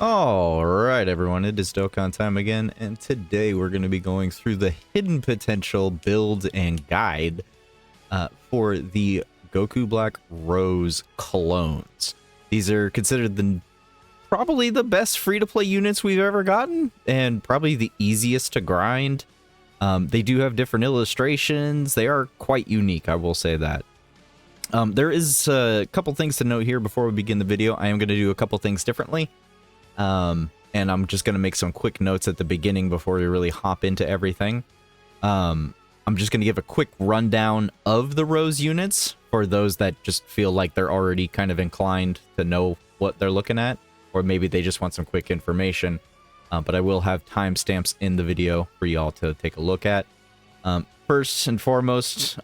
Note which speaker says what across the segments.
Speaker 1: Alright everyone, it is Dokkan time again, and today we're going to be going through the hidden potential build and guide for the Goku Black Rose clones. These are considered probably the best free-to-play units we've ever gotten, and probably the easiest to grind. They do have different illustrations. They are quite unique, I will say that. There is a couple things to note here before we begin the video. I am going to do a couple things differently. And I'm just going to make some quick notes at the beginning before we really hop into everything. I'm just going to give a quick rundown of the Rose units for those that just feel like they're already kind of inclined to know what they're looking at, or maybe they just want some quick information. But I will have timestamps in the video for y'all to take a look at. First and foremost,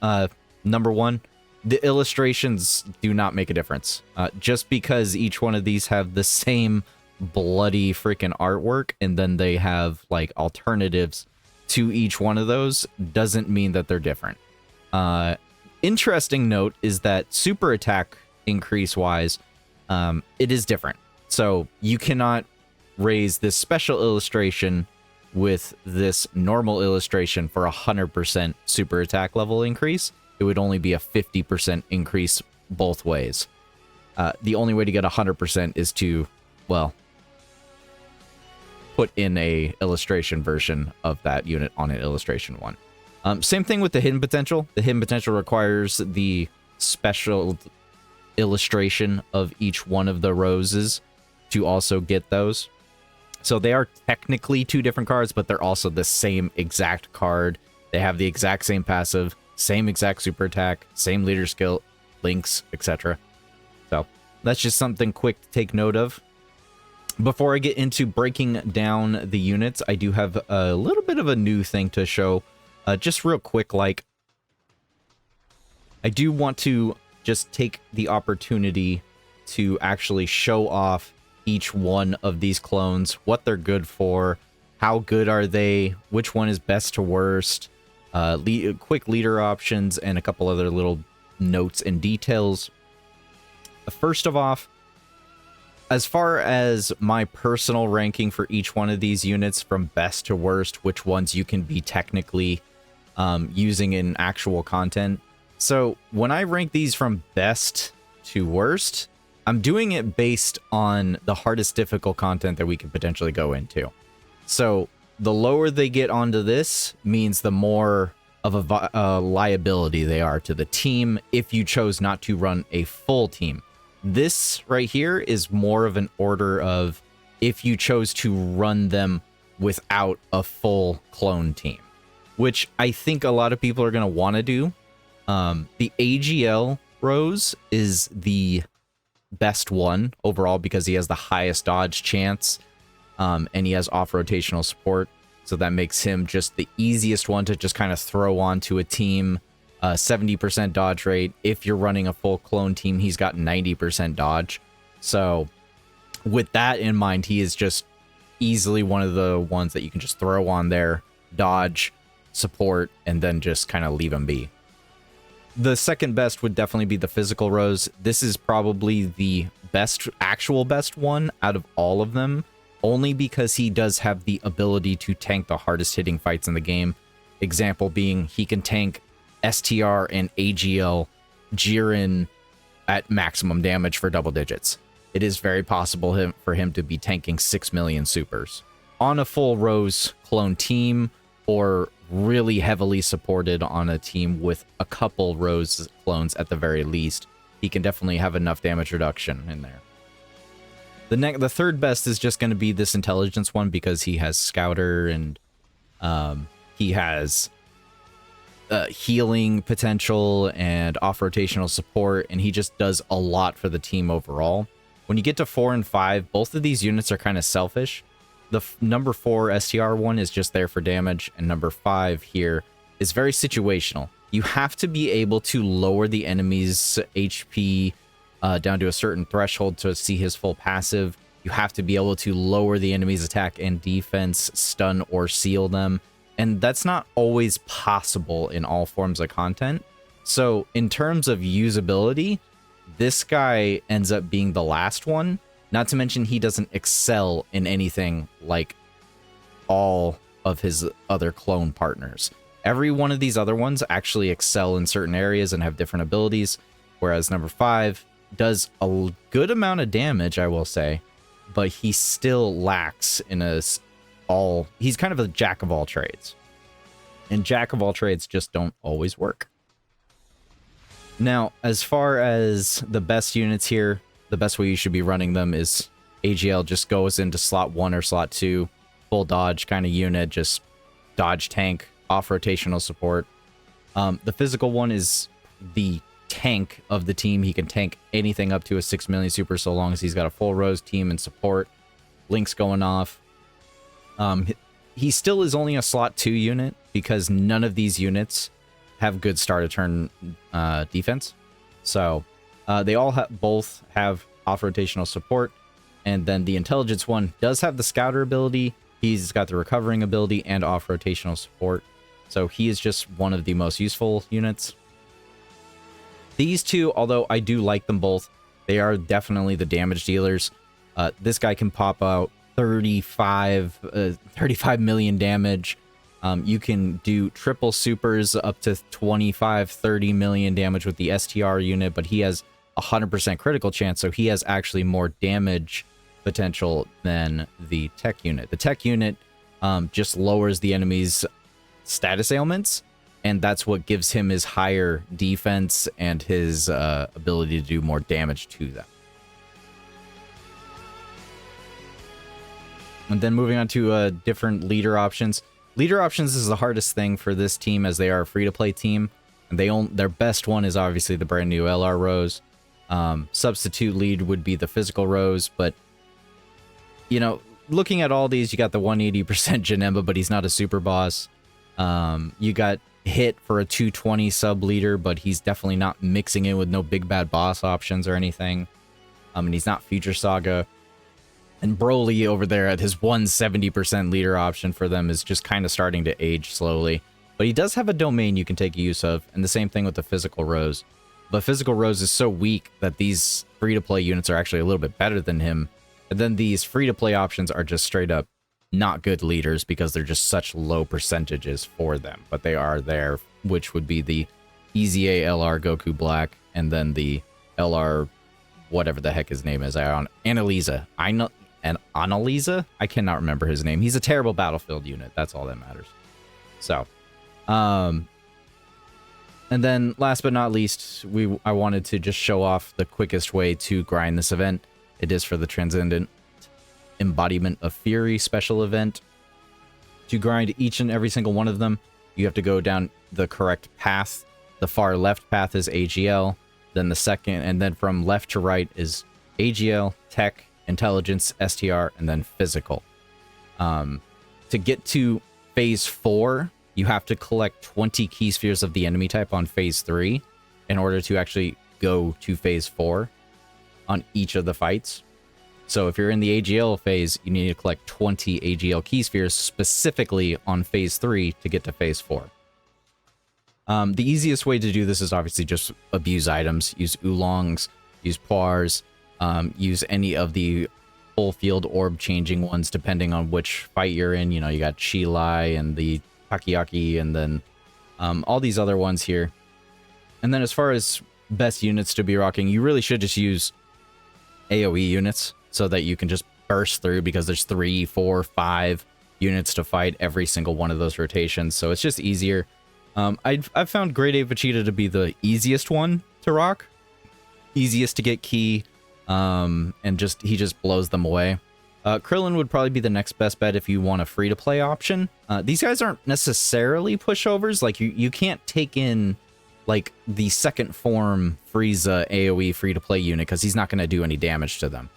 Speaker 1: number one, the illustrations do not make a difference. Just because each one of these have the same bloody freaking artwork and then they have like alternatives to each one of those doesn't mean that they're different. Interesting note is that super attack increase wise, it is different. So you cannot raise this special illustration with this normal illustration for 100% super attack level increase. It would only be a 50% increase both ways. The only way to get 100% is to, well, put in a illustration version of that unit on an illustration one. Same thing with the hidden potential. The hidden potential requires the special illustration of each one of the roses to also get those. So they are technically two different cards, but they're also the same exact card. They have the exact same passive, same exact super attack, same leader skill, links, etc. So that's just something quick to take note of. Before I get into breaking down the units, I do have a little bit of a new thing to show. Just real quick, like, I do want to just take the opportunity to actually show off each one of these clones, what they're good for, how good are they, which one is best to worst, quick leader options, and a couple other little notes and details. First of all, as far as my personal ranking for each one of these units from best to worst, which ones you can be technically using in actual content. So when I rank these from best to worst, I'm doing it based on the hardest difficult content that we could potentially go into. So the lower they get onto this means the more of a liability they are to the team if you chose not to run a full team. This right here is more of an order of if you chose to run them without a full clone team, which I think a lot of people are going to want to do. The Agl Rose is the best one overall because he has the highest dodge chance, and he has off-rotational support. So that makes him just the easiest one to just kind of throw onto a team. 70% dodge rate. If you're running a full clone team, he's got 90% dodge. So with that in mind, he is just easily one of the ones that you can just throw on there, dodge, support, and then just kind of leave him be. The second best would definitely be the physical Rose. This is probably the actual best one out of all of them, only because he does have the ability to tank the hardest hitting fights in the game. Example being, he can tank STR and Agl Jiren at maximum damage for double digits. It is very possible for him to be tanking 6 million supers. On a full Rose clone team, or really heavily supported on a team with a couple Rose clones at the very least, he can definitely have enough damage reduction in there. The third best is just going to be this intelligence one because he has Scouter and he has healing potential and off-rotational support, and he just does a lot for the team overall. When you get to 4 and 5, both of these units are kind of selfish. The number 4 STR one is just there for damage, and number 5 here is very situational. You have to be able to lower the enemy's HP down to a certain threshold to see his full passive. You have to be able to lower the enemy's attack and defense, stun or seal them. And that's not always possible in all forms of content. So in terms of usability, this guy ends up being the last one Not to mention he doesn't excel in anything like all of his other clone partners. Every one of these other ones actually excel in certain areas and have different abilities, whereas number 5 does a good amount of damage, I will say, but he still lacks in he's kind of a jack of all trades. And jack of all trades just don't always work. Now, as far as the best units here, the best way you should be running them is Agl just goes into slot 1 or slot 2, full dodge kind of unit, just dodge tank, off rotational support. The physical one is the tank of the team. He can tank anything up to a 6 million super so long as he's got a full Rose team and support. Links going off. He still is only a slot 2 unit because none of these units have good start of turn defense. So they all both have off rotational support, and then the intelligence one does have the scouter ability. He's got the recovering ability and off rotational support. So he is just one of the most useful units. These two, although I do like them both, they are definitely the damage dealers. This guy can pop out 35 million damage. You can do triple supers up to 25-30 million damage with the STR unit, but he has 100% critical chance, so he has actually more damage potential than the Teq unit. The Teq unit just lowers the enemy's status ailments, and that's what gives him his higher defense and his ability to do more damage to them. And then moving on to different leader options. Leader options is the hardest thing for this team as they are a free-to-play team. And their best one is obviously the brand new LR Rose. Substitute lead would be the physical Rose, but you know, looking at all these, you got the 180% Janemba, but he's not a super boss. You got Hit for a 220 sub leader, but he's definitely not mixing in with no big bad boss options or anything. And he's not Future Saga. And Broly over there at his 170% leader option for them is just kind of starting to age slowly. But he does have a domain you can take use of, and the same thing with the Physical Rose. But Physical Rose is so weak that these free-to-play units are actually a little bit better than him. And then these free-to-play options are just straight up not good leaders because they're just such low percentages for them. But they are there, which would be the EZA LR Goku Black, and then the LR, whatever the heck his name is, Annalisa. And Annalisa? I cannot remember his name. He's a terrible battlefield unit. That's all that matters. So, and then last but not least, I wanted to just show off the quickest way to grind this event. It is for the Transcendent Embodiment of Fury special event. To grind each and every single one of them, you have to go down the correct path. The far left path is AGL, then the second, and then from left to right is AGL, Teq, Intelligence, STR, and then Physical. To get to Phase 4, you have to collect 20 key spheres of the enemy type on Phase 3 in order to actually go to Phase 4 on each of the fights. So if you're in the AGL phase, you need to collect 20 AGL key spheres specifically on Phase 3 to get to Phase 4. The easiest way to do this is obviously just abuse items. Use oolongs, use poires, use any of the full field orb changing ones depending on which fight you're in. You know, you got Chilai and the Takoyaki and then all these other ones here. And then as far as best units to be rocking, you really should just use AoE units so that you can just burst through because there's 3, 4, 5 units to fight every single one of those rotations. So it's just easier. I've found Grade A Vegeta to be the easiest one to rock. Easiest to get key. And he just blows them away. Krillin would probably be the next best bet if you want a free-to-play option. These guys aren't necessarily pushovers. Like, you can't take in, like, the second form Frieza AoE free-to-play unit because he's not going to do any damage to them.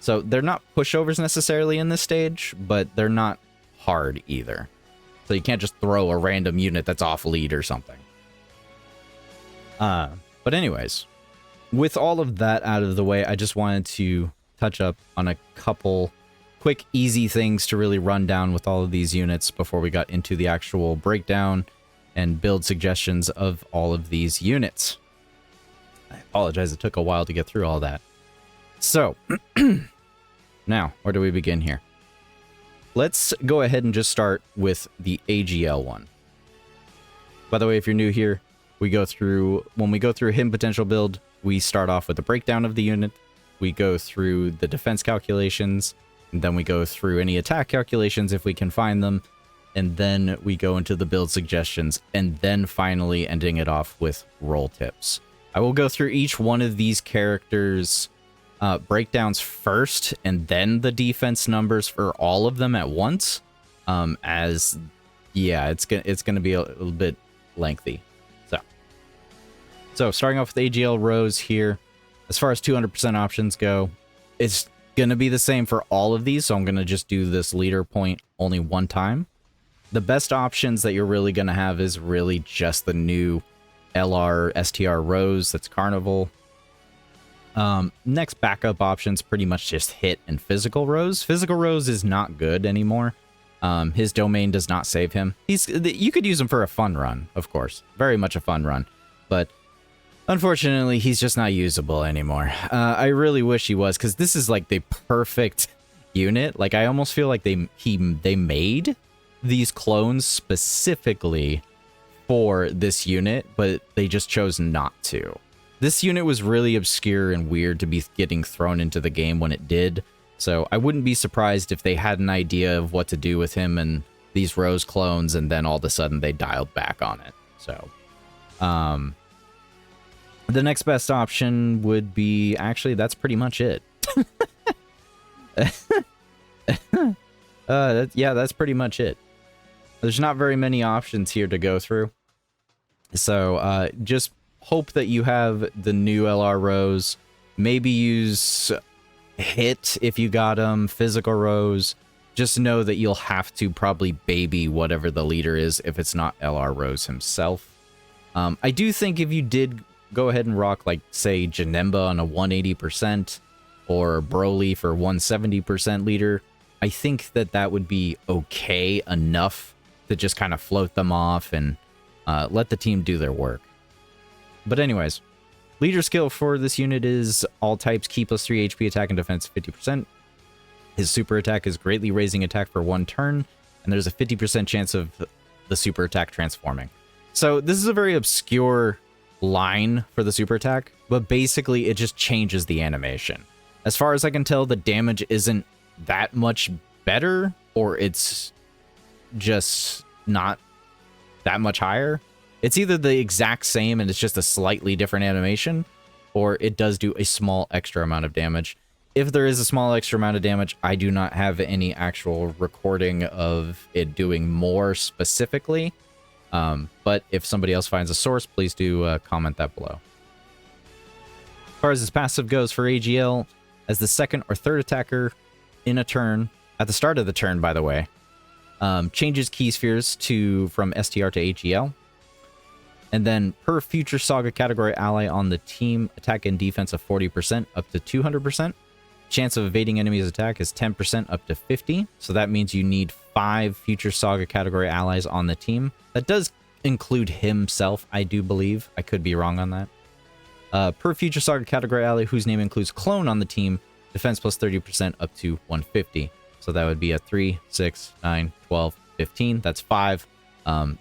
Speaker 1: So they're not pushovers necessarily in this stage, but they're not hard either. So you can't just throw a random unit that's off lead or something. But anyways, with all of that out of the way, I just wanted to touch up on a couple quick, easy things to really run down with all of these units before we got into the actual breakdown and build suggestions of all of these units. I apologize, it took a while to get through all that. So, now, where do we begin here? Let's go ahead and just start with the AGL one. By the way, if you're new here, when we go through hidden potential build, we start off with a breakdown of the unit. We go through the defense calculations, and then we go through any attack calculations if we can find them, and then we go into the build suggestions, and then finally ending it off with role tips. I will go through each one of these characters' breakdowns first, and then the defense numbers for all of them at once, it's gonna be a little bit lengthy. So starting off with AGL rows here, as far as 200% options go, it's going to be the same for all of these, so I'm going to just do this leader point only one time. The best options that you're really going to have is really just the new LR STR rows, that's Carnival. Next backup options pretty much just hit and physical rows. Physical rows is not good anymore. His domain does not save him. You could use him for a fun run, of course. Very much a fun run, but unfortunately, he's just not usable anymore. I really wish he was, because this is like the perfect unit. Like, I almost feel like they made these clones specifically for this unit, but they just chose not to. This unit was really obscure and weird to be getting thrown into the game when it did, so I wouldn't be surprised if they had an idea of what to do with him and these Rose clones, and then all of a sudden they dialed back on it. So, the next best option would be, actually, that's pretty much it. Yeah, that's pretty much it. There's not very many options here to go through. So, just hope that you have the new LR rows. Maybe use hit if you got them, physical rows. Just know that you'll have to probably baby whatever the leader is if it's not LR Rose himself. I do think if you did go ahead and rock, like, say, Janemba on a 180% or Broly for 170% leader, I think that would be okay enough to just kind of float them off and let the team do their work. But anyways, leader skill for this unit is all types, key +3 HP, attack and defense 50%. His super attack is greatly raising attack for 1 turn, and there's a 50% chance of the super attack transforming. So this is a very obscure line for the super attack, but basically it just changes the animation. As far as I can tell, the damage isn't that much better, or it's just not that much higher. It's either the exact same and it's just a slightly different animation, or it does do a small extra amount of damage. If there is a small extra amount of damage, I do not have any actual recording of it doing more specifically. But if somebody else finds a source, please do comment that below. As far as his passive goes for AGL, as the second or third attacker in a turn, at the start of the turn, by the way, changes key spheres from STR to AGL. And then per future Saga category ally on the team, attack and defense of 40% up to 200%. Chance of evading enemy's attack is 10% up to 50. So that means you need 5 future Saga category allies on the team. That does include himself, I do believe. I could be wrong on that. Per future Saga category ally whose name includes clone on the team, defense plus 30% up to 150. So that would be a 3, 6, 9, 12, 15. That's 5.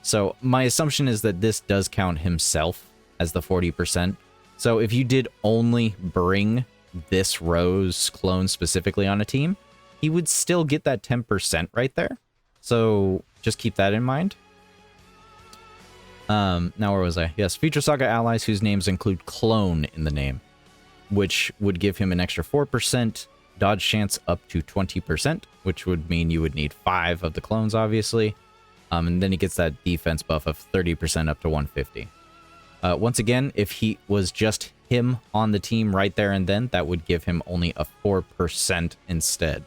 Speaker 1: So my assumption is that this does count himself as the 40%. So if you did only bring this Rose clone specifically on a team, he would still get that 10% right there. So just keep that in mind. Now where was I? Yes, future Saga allies whose names include clone in the name, which would give him an extra 4% dodge chance up to 20%, which would mean you would need 5 of the clones, obviously. And then he gets that defense buff of 30% up to 150. Once again, if he was just him on the team right there and then, that would give him only a 4% instead.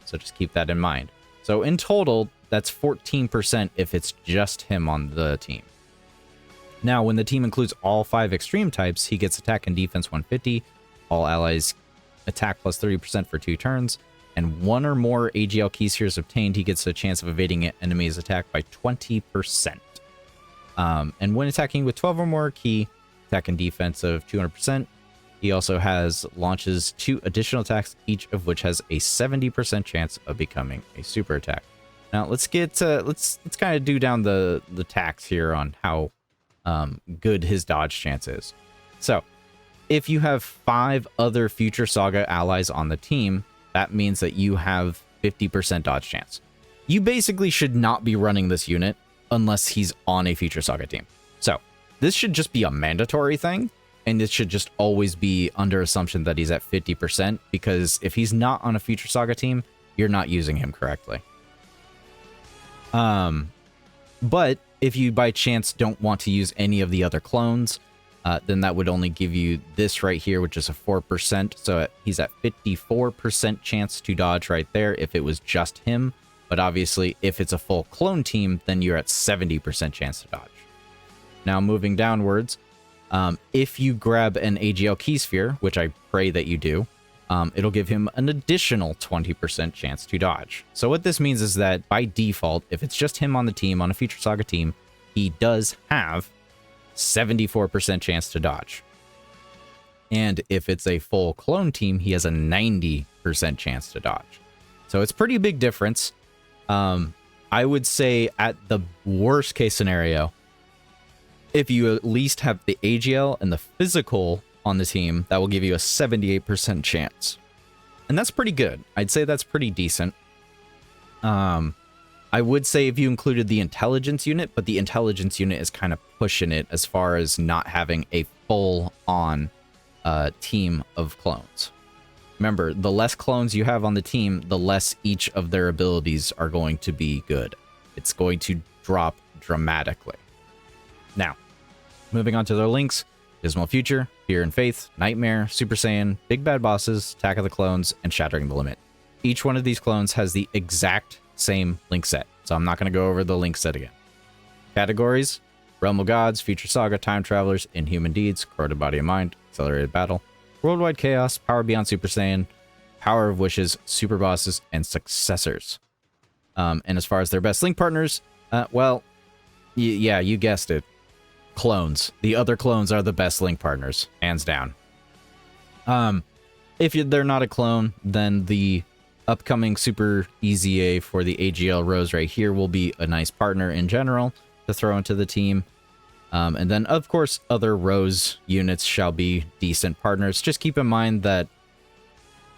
Speaker 1: So just keep that in mind. So in total, that's 14% if it's just him on the team. Now, when the team includes all 5 extreme types, he gets attack and defense 150. All allies attack plus 30% for 2 turns. And 1 or more AGL key spheres obtained, he gets a chance of evading an enemy's attack by 20%. And when attacking with 12 or more key, attack and defense of 200%, He also has launches 2 additional attacks, each of which has a 70% chance of becoming a super attack. Now let's get let's kind of do down the tax here on how good his dodge chance is. So if you have 5 other Future Saga allies on the team, that means that you have 50% dodge chance. You basically should not be running this unit unless he's on a Future Saga team. So this should just be a mandatory thing, and it should just always be under assumption that he's at 50%, because if he's not on a Future Saga team, you're not using him correctly. But if you by chance don't want to use any of the other clones, then that would only give you this right here, which is a 4%. So he's at 54% chance to dodge right there if it was just him. But obviously, if it's a full clone team, then you're at 70% chance to dodge. Now, moving downwards, if you grab an AGL Key Sphere, which I pray that you do, it'll give him an additional 20% chance to dodge. So what this means is that by default, if it's just him on the team, on a Future Saga team, he does have 74% chance to dodge. And if it's a full clone team, he has a 90% chance to dodge. So it's pretty big difference. I would say at the worst case scenario, if you at least have the AGL and the physical on the team, that will give you a 78% chance. And that's pretty good. I'd say that's pretty decent. I would say if you included the intelligence unit, but the intelligence unit is kind of pushing it as far as not having a full-on team of clones. Remember, the less clones you have on the team, the less each of their abilities are going to be good. It's going to drop dramatically. Now, moving on to their links, Dismal Future, Fear and Faith, Nightmare, Super Saiyan, Big Bad Bosses, Attack of the Clones, and Shattering the Limit. Each one of these clones has the exact same link set, so I'm not going to go over the link set again. Categories: Realm of Gods, Future Saga, Time Travelers, Inhuman Deeds, Corroded Body and Mind, Accelerated Battle, Worldwide Chaos, Power Beyond Super Saiyan, Power of Wishes, Super Bosses, and Successors. And as far as their best link partners, well, yeah, you guessed it. Clones. The other clones are the best link partners, hands down. If they're not a clone, then the upcoming Super EZA for the AGL Rose right here will be a nice partner in general to throw into the team. And then, of course, other Rose units shall be decent partners. Just keep in mind that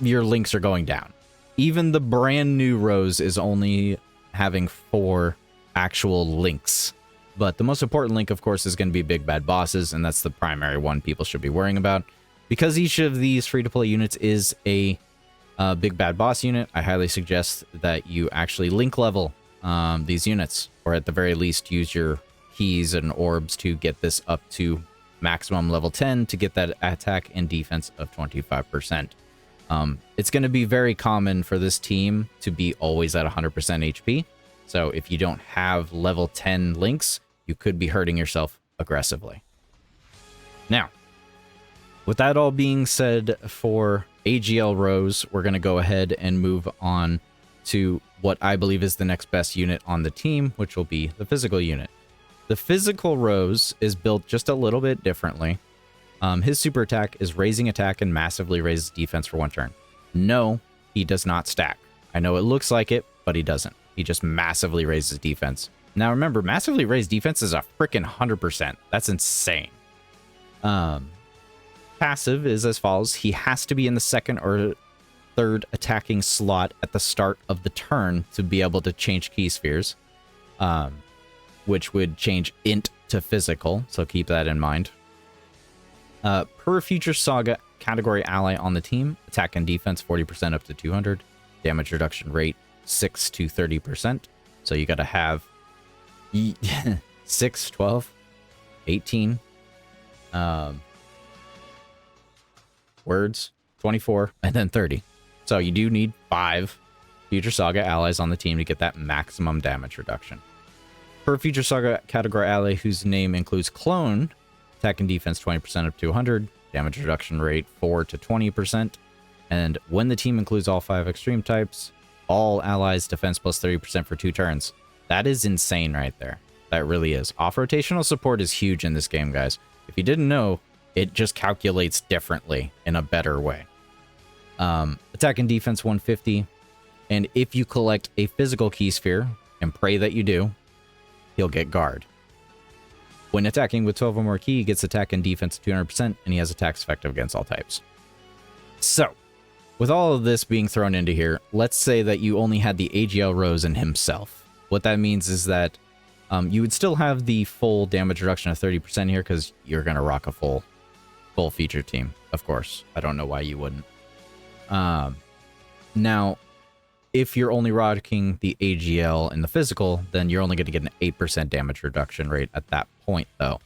Speaker 1: your links are going down. Even the brand new Rose is only having 4 actual links. But the most important link, of course, is going to be Big Bad Bosses, and that's the primary one people should be worrying about. Because each of these free-to-play units is a Big Bad Boss unit, I highly suggest that you actually link level these units, or at the very least use your keys and orbs to get this up to maximum level 10 to get that attack and defense of 25%. It's going to be very common for this team to be always at 100% HP. So if you don't have level 10 links, you could be hurting yourself aggressively. Now, with that all being said, for AGL Rose, we're going to go ahead and move on to what I believe is the next best unit on the team, which will be the physical unit. The physical Rose is built just a little bit differently. His super attack is raising attack and massively raises defense for 1 turn. No, he does not stack. I know it looks like it, but he doesn't. He just massively raises defense. Now remember, massively raised defense is a freaking 100%. That's insane. Passive is as follows. He has to be in the 2nd or 3rd attacking slot at the start of the turn to be able to change key spheres, which would change int to physical, so keep that in mind. Per Future Saga category ally on the team, attack and defense 40% up to 200, damage reduction rate 6 to 30%. So you got to have 6, 12, 18 words, 24, and then 30. So you do need 5 Future Saga allies on the team to get that maximum damage reduction. Per Future Saga category ally whose name includes clone, attack and defense 20% up to 100, damage reduction rate 4 to 20%, and when the team includes all 5 extreme types, all allies defense plus 30% for 2 turns. That is insane right there. That really is. Off-rotational support is huge in this game, guys. If you didn't know, It just calculates differently in a better way. Attack and defense 150. And if you collect a physical key sphere, and pray that you do, he'll get guard. When attacking with 12 or more key, he gets attack and defense 200%, and he has attacks effective against all types. So, with all of this being thrown into here, let's say that you only had the Agl Rosen himself. What that means is that you would still have the full damage reduction of 30% here, because you're going to rock a full feature team, of course. I don't know why you wouldn't. Now, if you're only rocking the AGL and the physical, then you're only going to get an 8% damage reduction rate at that point, though.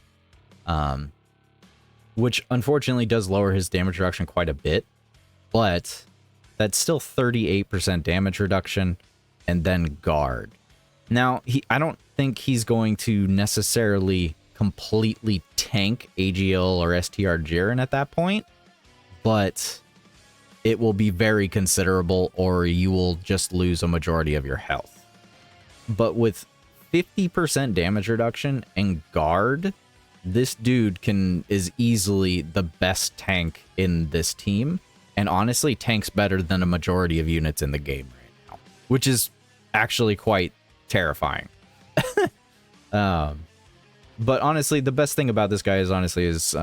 Speaker 1: Which, unfortunately, does lower his damage reduction quite a bit. But that's still 38% damage reduction, and then guard. Now, I don't think he's going to necessarily completely tank AGL or STR Jiren at that point, but it will be very considerable, or you will just lose a majority of your health. But with 50% damage reduction and guard, this dude is easily the best tank in this team, and honestly tanks better than a majority of units in the game right now, which is actually quite terrifying. But honestly, the best thing about this guy is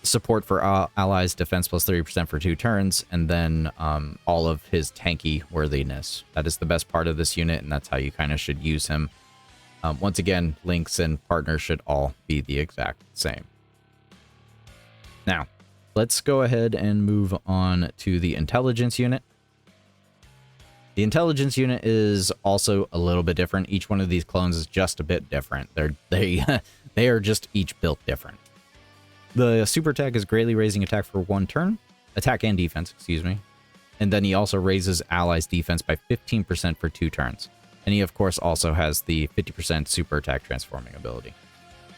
Speaker 1: support for allies, defense plus 30% for 2 turns, and then all of his tanky worthiness. That is the best part of this unit, and that's how you kind of should use him. Once again, links and partners should all be the exact same. Now, let's go ahead and move on to the intelligence unit. The intelligence unit is also a little bit different. Each one of these clones is just a bit different. They are just each built different. The super attack is greatly raising attack for 1 turn, attack and defense, excuse me. And then he also raises allies' defense by 15% for 2 turns. And he, of course, also has the 50% super attack transforming ability.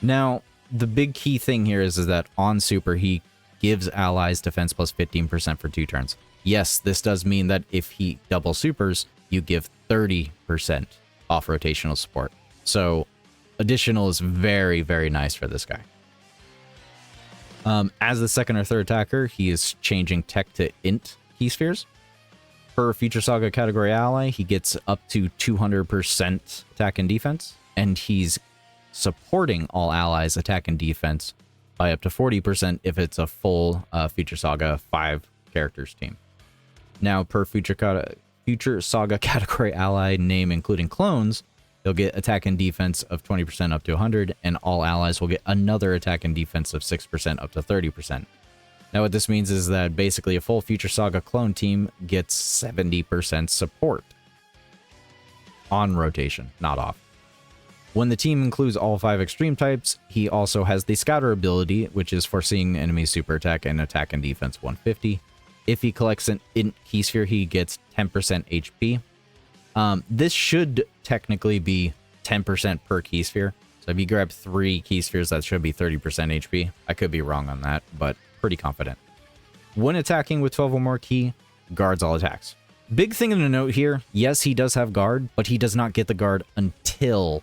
Speaker 1: Now, the big key thing here is that on super, he gives allies defense plus 15% for 2 turns. Yes, this does mean that if he double supers, you give 30% off rotational support. So, additional is very, very nice for this guy. As the second or third attacker, he is changing Teq to Int key spheres. Per Future Saga category ally, he gets up to 200% attack and defense, and he's supporting all allies' attack and defense by up to 40% if it's a full Future Saga 5 characters team. Now, per Future Saga category ally name, including clones, they'll get attack and defense of 20% up to 100, and all allies will get another attack and defense of 6% up to 30%. Now, what this means is that basically a full Future Saga clone team gets 70% support on rotation, not off. When the team includes all 5 extreme types, he also has the Scouter ability, which is foreseeing enemy super attack and attack and defense 150. If he collects an Int key sphere, he gets 10% HP. This should technically be 10% per key sphere. So if you grab 3 key spheres, that should be 30% HP. I could be wrong on that, but pretty confident. When attacking with 12 or more key, guards all attacks. Big thing to note here, yes, he does have guard, but he does not get the guard until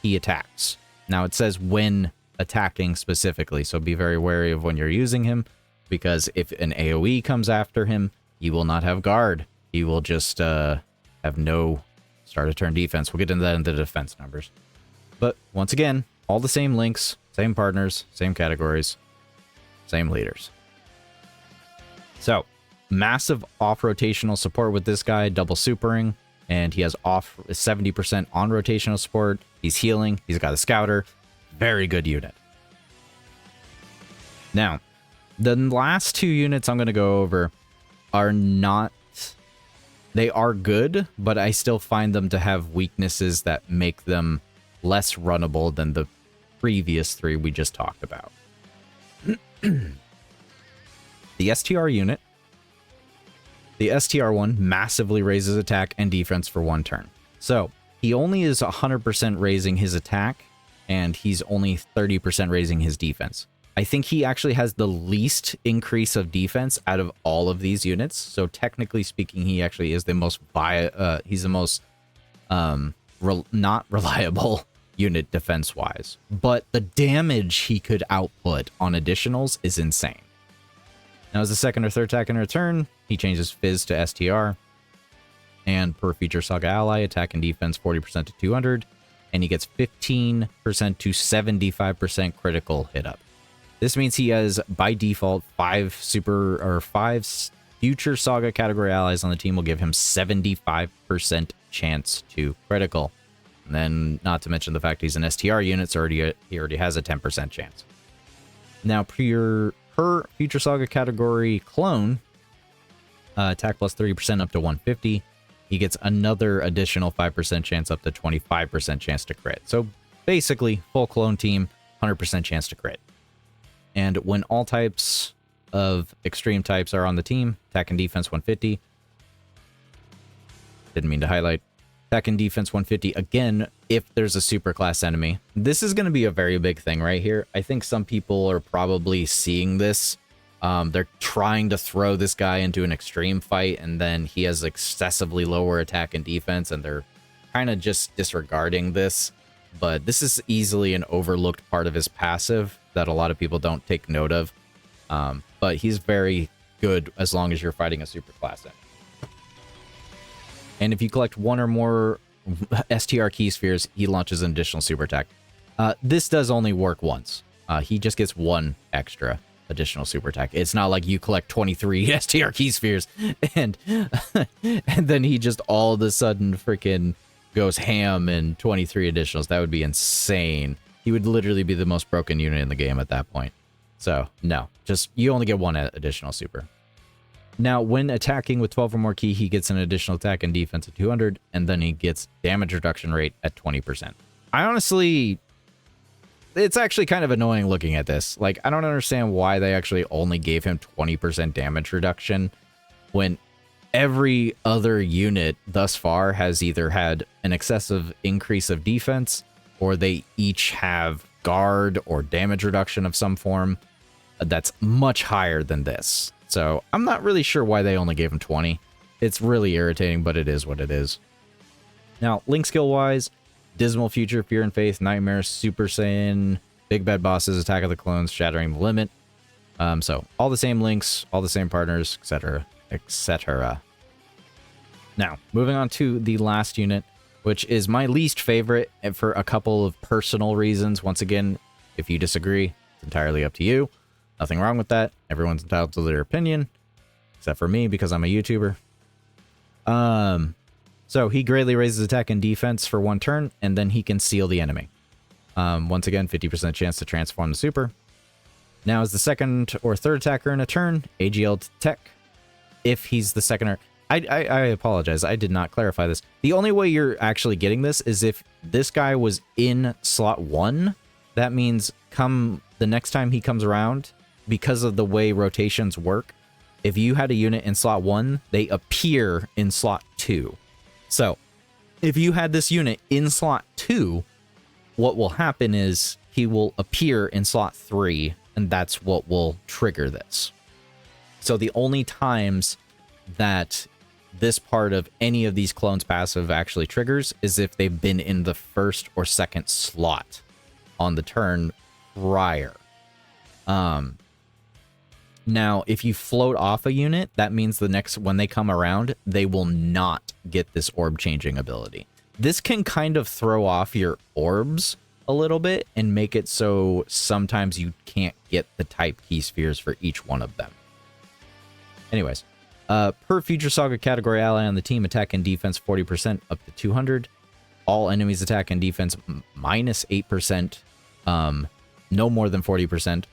Speaker 1: he attacks. Now, it says when attacking specifically, so be very wary of when you're using him, because if an AoE comes after him, he will not have guard. He will just have no start of turn defense. We'll get into that in the defense numbers. But once again, all the same links, same partners, same categories, same leaders. So, massive off-rotational support with this guy, double supering, and he has off 70% on rotational support. He's healing, he's got a scouter. Very good unit. Now, the last 2 units I'm going to go over are not... They are good, but I still find them to have weaknesses that make them less runnable than the previous 3 we just talked about. The STR unit. The STR one massively raises attack and defense for 1 turn. So, he only is 100% raising his attack, and he's only 30% raising his defense. I think he actually has the least increase of defense out of all of these units. So technically speaking, he actually is the most not reliable unit defense-wise, but the damage he could output on additionals is insane. Now, as the second or third attack in return, he changes Fizz to STR, and per feature Saga ally, attack and defense 40% to 200, and he gets 15% to 75% critical hit up. This means he has, by default, 5 future Saga category allies on the team will give him 75% chance to critical. And then, not to mention the fact he's an STR unit, so he already has a 10% chance. Now, per future Saga category clone, attack plus 30% up to 150, he gets another additional 5% chance up to 25% chance to crit. So basically, full clone team, 100% chance to crit. And when all types of extreme types are on the team, attack and defense 150. Didn't mean to highlight. Attack and defense 150 again if there's a superclass enemy. This is going to be a very big thing right here. I think some people are probably seeing this. They're trying to throw this guy into an extreme fight, and then he has excessively lower attack and defense, and they're kind of just disregarding this. But this is easily an overlooked part of his passive that a lot of people don't take note of. But he's very good as long as you're fighting a superclass enemy. And if you collect one or more STR key spheres, he launches an additional super attack. This does only work once. He just gets one extra additional super attack. It's not like you collect 23 STR key spheres and then he just all of a sudden freaking goes ham in 23 additionals. That would be insane. He would literally be the most broken unit in the game at that point. So no, just you only get one additional super. Now, when attacking with 12 or more key, he gets an additional attack and defense of 200, and then he gets damage reduction rate at 20%. I honestly, it's actually kind of annoying looking at this. Like, I don't understand why they actually only gave him 20% damage reduction when every other unit thus far has either had an excessive increase of defense, or they each have guard or damage reduction of some form that's much higher than this. So I'm not really sure why they only gave him 20. It's really irritating, but it is what it is. Now, link skill wise, Dismal Future, Fear and Faith, Nightmare, Super Saiyan, Big Bad Bosses, Attack of the Clones, Shattering the Limit. So all the same links, all the same partners, etc., etc. Now, moving on to the last unit, which is my least favorite for a couple of personal reasons. Once again, if you disagree, it's entirely up to you. Nothing wrong with that. Everyone's entitled to their opinion, except for me because I'm a YouTuber. So he greatly raises attack and defense for one turn, and then he can seal the enemy. Once again, 50% chance to transform the super. Now, as the second or third attacker in a turn, Agl to Teq. If he's the second or... I apologize, I did not clarify this. The only way you're actually getting this is if this guy was in slot 1. That means come the next time he comes around, because of the way rotations work, if you had a unit in slot 1, they appear in slot 2. So, if you had this unit in slot 2, what will happen is he will appear in slot 3, and that's what will trigger this. So the only times that this part of any of these clones passive actually triggers is if they've been in the first or second slot on the turn prior. Now, if you float off a unit, that means the next, when they come around, they will not get this orb changing ability. This can kind of throw off your orbs a little bit and make it so sometimes you can't get the type key spheres for each one of them. Anyways, per future Saga category ally on the team, attack and defense 40% up to 200. All enemies attack and defense minus 8%, no more than 40%.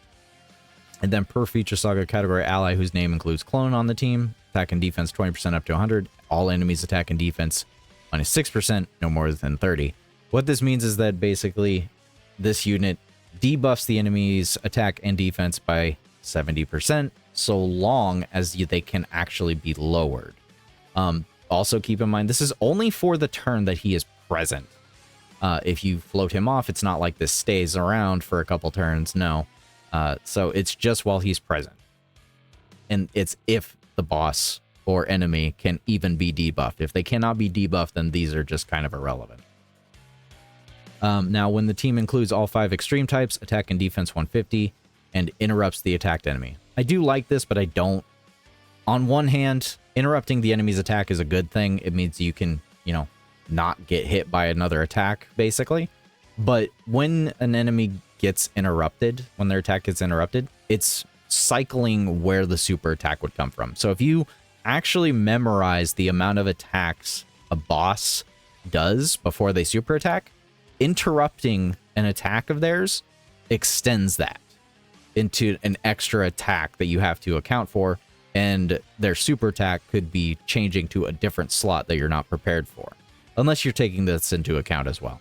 Speaker 1: And then per feature Saga category ally whose name includes clone on the team, attack and defense 20% up to 100. All enemies attack and defense minus 6%, no more than 30. What this means is that basically this unit debuffs the enemy's attack and defense by 70%, so long as they can actually be lowered. Also keep in mind, this is only for the turn that he is present. If you float him off, it's not like this stays around for a couple turns, no. So it's just while he's present. And it's if the boss or enemy can even be debuffed. If they cannot be debuffed, then these are just kind of irrelevant. Now, when the team includes all 5 extreme types, attack and defense 150, and interrupts the attacked enemy. I do like this, but I don't. On one hand, interrupting the enemy's attack is a good thing. It means you can, you know, not get hit by another attack, basically. But when an enemy gets interrupted, when their attack gets interrupted, it's cycling where the super attack would come from. So if you actually memorize the amount of attacks a boss does before they super attack, interrupting an attack of theirs extends that into an extra attack that you have to account for, and their super attack could be changing to a different slot that you're not prepared for, unless you're taking this into account as well.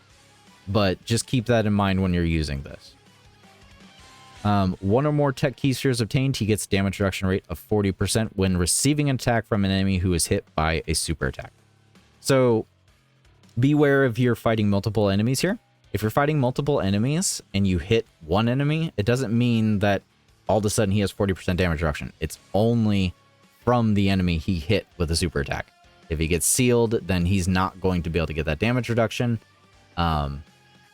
Speaker 1: But just keep that in mind when you're using this. One or more Teq keyspheres obtained, he gets damage reduction rate of 40% when receiving an attack from an enemy who is hit by a super attack. So beware if you're fighting multiple enemies here. If you're fighting multiple enemies and you hit one enemy, it doesn't mean that all of a sudden he has 40% damage reduction. It's only from the enemy he hit with a super attack. If he gets sealed, then he's not going to be able to get that damage reduction.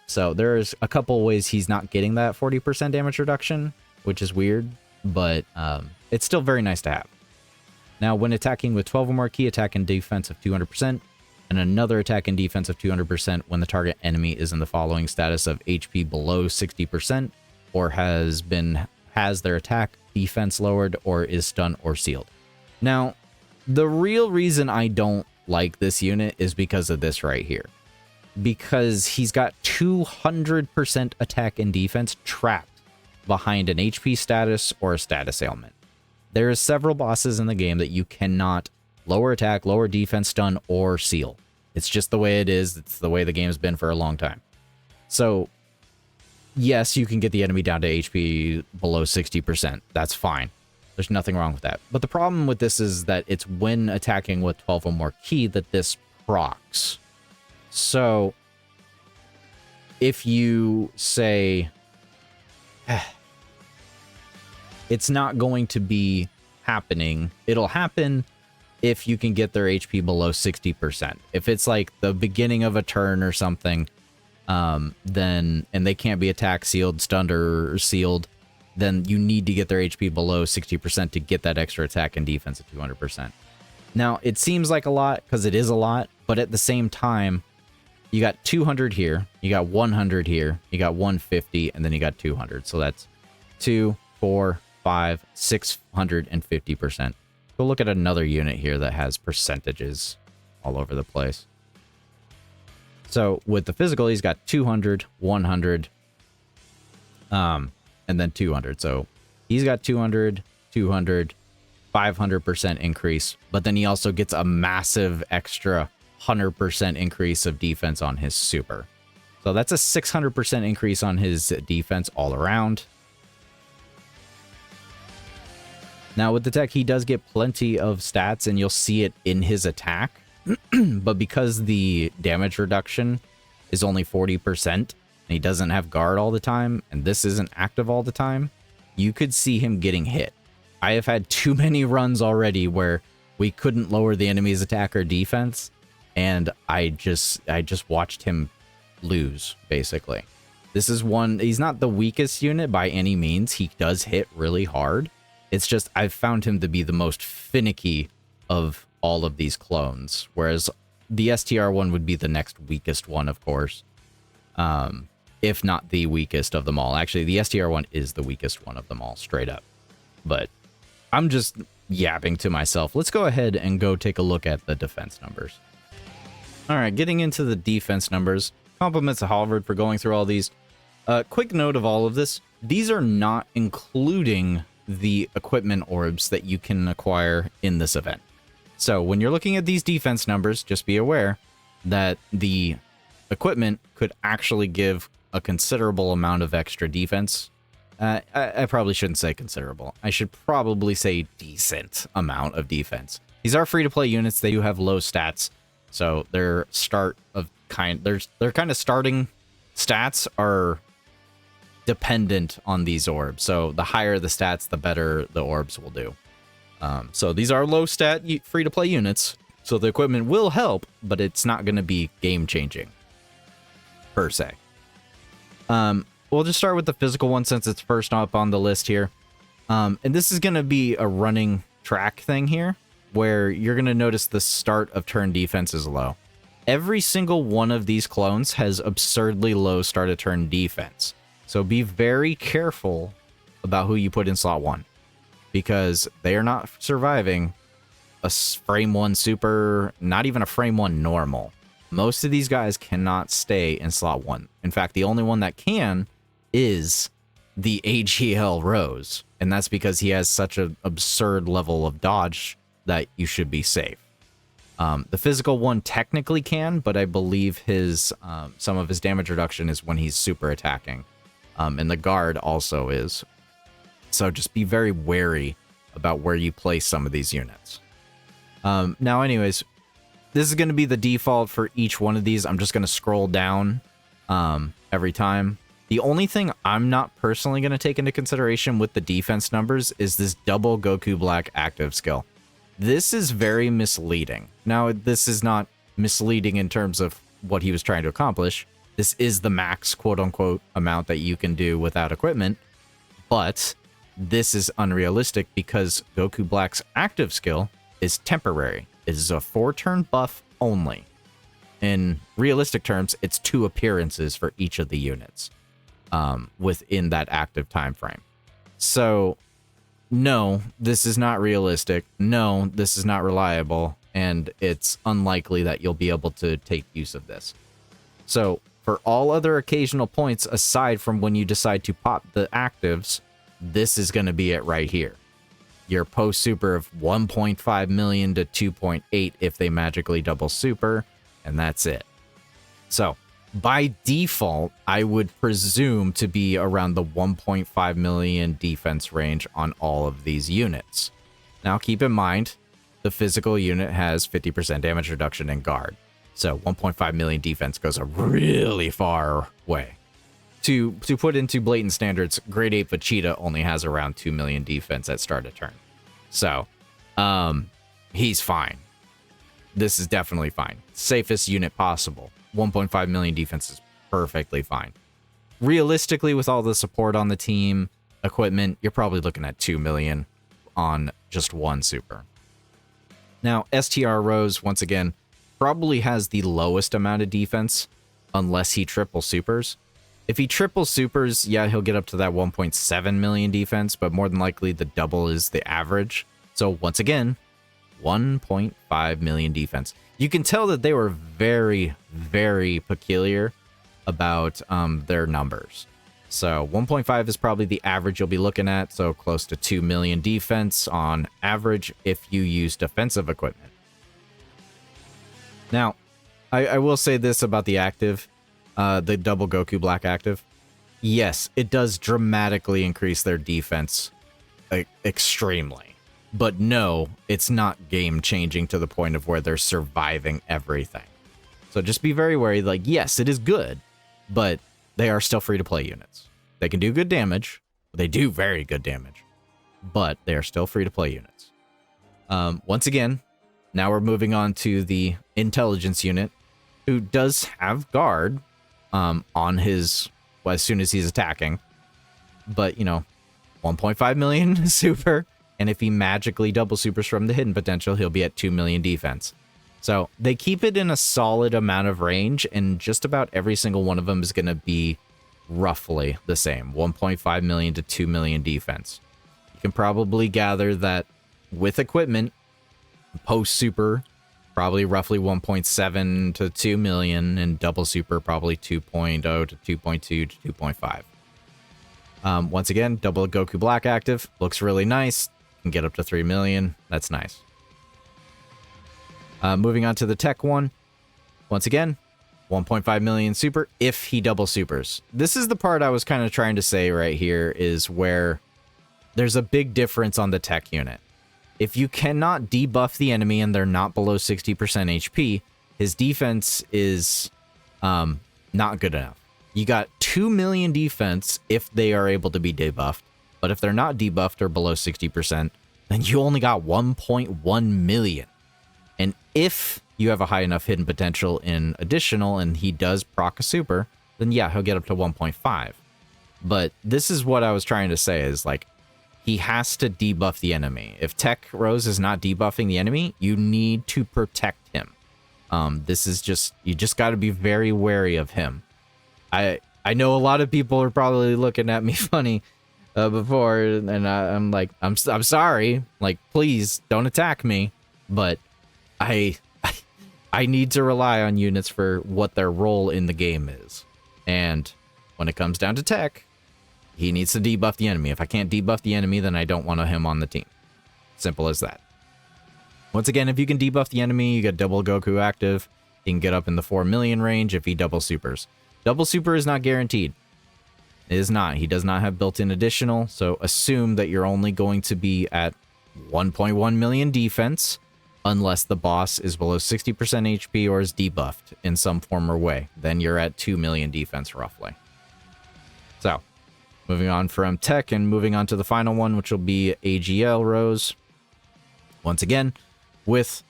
Speaker 1: So there's a couple ways he's not getting that 40% damage reduction, which is weird, but it's still very nice to have. Now, when attacking with 12 or more key, attack and defense of 200%, and another attack and defense of 200% when the target enemy is in the following status of HP below 60%, or has their attack, defense lowered, or is stunned or sealed. Now, the real reason I don't like this unit is because of this right here. Because he's got 200% attack and defense trapped behind an HP status or a status ailment. There are several bosses in the game that you cannot lower attack, lower defense, stun, or seal. It's just the way it is. It's the way the game's been for a long time. So, yes, you can get the enemy down to HP below 60%. That's fine. There's nothing wrong with that. But the problem with this is that it's when attacking with 12 or more key that this procs. So, if you say, it's not going to be happening, it'll happen if you can get their HP below 60%. If it's like the beginning of a turn or something, then, and they can't be attack sealed, stunned, or sealed, then you need to get their HP below 60% to get that extra attack and defense of 200%. Now, it seems like a lot, because it is a lot, but at the same time, you got 200 here, you got 100 here, you got 150, and then you got 200. So that's 2, 4, 5, 650%. Go look at another unit here that has percentages all over the place. So with the physical, he's got 200, 100, and then 200. So he's got 200, 200, 500% increase, but then he also gets a massive extra 100% increase of defense on his super. So that's a 600% increase on his defense all around. Now with the Teq, he does get plenty of stats, and you'll see it in his attack. But because the damage reduction is only 40%, and he doesn't have guard all the time, and this isn't active all the time, you could see him getting hit. I have had too many runs already where we couldn't lower the enemy's attack or defense, and I just watched him lose, basically. This is one, he's not the weakest unit by any means. He does hit really hard. It's just I've found him to be the most finicky of all of these clones, whereas the STR one would be the next weakest one, of course, if not the weakest of them all. Actually, the STR one is the weakest one of them all, straight up. But I'm just yapping to myself. Let's go ahead and go take a look at the defense numbers. All right, getting into the defense numbers. Compliments to Halvard for going through all these. Quick note of all of this. These are not including the equipment orbs that you can acquire in this event. So when you're looking at these defense numbers, just be aware that the equipment could actually give a considerable amount of extra defense. I probably shouldn't say considerable. I should probably say decent amount of defense. These are free-to-play units. They do have low stats, so their kind of starting stats are dependent on these orbs. So the higher the stats, the better the orbs will do. So these are low stat free-to-play units, so the equipment will help, but it's not going to be game-changing per se. We'll just start with the physical one since it's first up on the list here. And this is going to be a running track thing here, where you're going to notice the start of turn defense is low. Every single one of these clones has absurdly low start of turn defense. So be very careful about who you put in slot 1, because they are not surviving a frame 1 super, not even a frame 1 normal. Most of these guys cannot stay in slot 1. In fact, the only one that can is the AGL Rose, and that's because he has such an absurd level of dodge that you should be safe. The physical one technically can, but I believe his some of his damage reduction is when he's super attacking. And the guard also is. So just be very wary about where you place some of these units. Now, anyways, this is going to be the default for each one of these. I'm just going to scroll down every time. The only thing I'm not personally going to take into consideration with the defense numbers is this double Goku Black active skill. This is very misleading. Now, this is not misleading in terms of what he was trying to accomplish. This is the max, quote-unquote, amount that you can do without equipment. But this is unrealistic because Goku Black's active skill is temporary. It is a 4-turn buff only. In realistic terms, it's 2 appearances for each of the units within that active time frame. So, no, this is not realistic. No, this is not reliable. And it's unlikely that you'll be able to take use of this. So, for all other occasional points aside from when you decide to pop the actives, this is going to be it right here. Your post super of 1.5 million to 2.8 if they magically double super, and that's it. So, by default, I would presume to be around the 1.5 million defense range on all of these units. Now, keep in mind, the physical unit has 50% damage reduction in guard. So 1.5 million defense goes a really far way. To put into blatant standards, grade 8 Vegeta only has around 2 million defense at start of turn. So, he's fine. This is definitely fine. Safest unit possible. 1.5 million defense is perfectly fine. Realistically, with all the support on the team, equipment, you're probably looking at 2 million on just one super. Now, STR Rose, once again, probably has the lowest amount of defense unless he triple supers. If he triple supers, yeah, he'll get up to that 1.7 million defense, but more than likely the double is the average. So once again, 1.5 million defense. You can tell that they were very, very peculiar about their numbers. So 1.5 is probably the average you'll be looking at, so close to 2 million defense on average if you use defensive equipment. Now, I will say this about the active, the double Goku Black active. Yes, it does dramatically increase their defense extremely. But no, it's not game-changing to the point of where they're surviving everything. So just be very wary, like, yes, it is good, but they are still free-to-play units. They can do good damage. They do very good damage. But they are still free-to-play units. Once again, now we're moving on to the intelligence unit, who does have guard on his, well, as soon as he's attacking. But, 1.5 million super, and if he magically double supers from the hidden potential, he'll be at 2 million defense. So they keep it in a solid amount of range, and just about every single one of them is going to be roughly the same, 1.5 million to 2 million defense. You can probably gather that with equipment, post super, probably roughly 1.7 to 2 million, and double super, probably 2.0 to 2.2 to 2.5. Once again, double Goku Black active, looks really nice, can get up to 3 million, that's nice. Moving on to the Teq one, once again, 1.5 million super if he double supers. This is the part I was kind of trying to say right here, is where there's a big difference on the Teq unit. If you cannot debuff the enemy and they're not below 60% HP, his defense is not good enough. You got 2 million defense if they are able to be debuffed, but if they're not debuffed or below 60%, then you only got 1.1 million. And if you have a high enough hidden potential in additional and he does proc a super, then yeah, he'll get up to 1.5. But this is what I was trying to say is like, he has to debuff the enemy. If Teq Rose is not debuffing the enemy, you need to protect him. This is just, you just got to be very wary of him. I know a lot of people are probably looking at me funny before, and I'm like, I'm sorry, like, please don't attack me, but I need to rely on units for what their role in the game is. And when it comes down to Teq, he needs to debuff the enemy. If I can't debuff the enemy, then I don't want him on the team. Simple as that. Once again, if you can debuff the enemy, you get double Goku active. He can get up in the 4 million range if he double supers. Double super is not guaranteed. It is not. He does not have built-in additional, so assume that you're only going to be at 1.1 million defense unless the boss is below 60% HP or is debuffed in some form or way. Then you're at 2 million defense roughly. So, moving on from Teq and moving on to the final one, which will be Agl Rose. Once again, with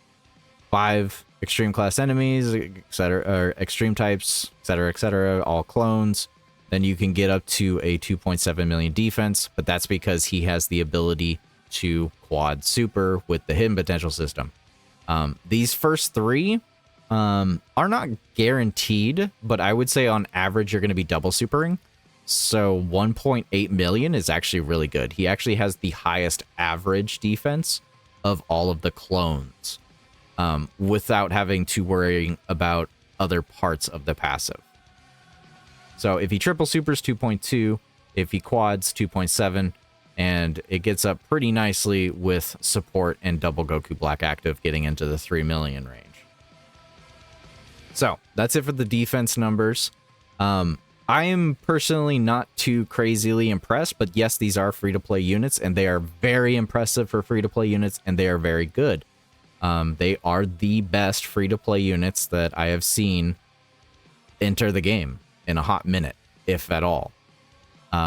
Speaker 1: 5 extreme class enemies, etc., or extreme types, etc., all clones, then you can get up to a 2.7 million defense, but that's because he has the ability to quad super with the hidden potential system. These first 3 are not guaranteed, but I would say on average you're going to be double supering. So 1.8 million is actually really good. He actually has the highest average defense of all of the clones, without having to worry about other parts of the passive. So if he triple supers 2.2, if he quads 2.7, and it gets up pretty nicely with support and double Goku Black active getting into the 3 million range. So that's it for the defense numbers. I am personally not too crazily impressed, but yes, these are free-to-play units, and they are very impressive for free-to-play units, and they are very good. They are the best free-to-play units that I have seen enter the game in a hot minute, if at all.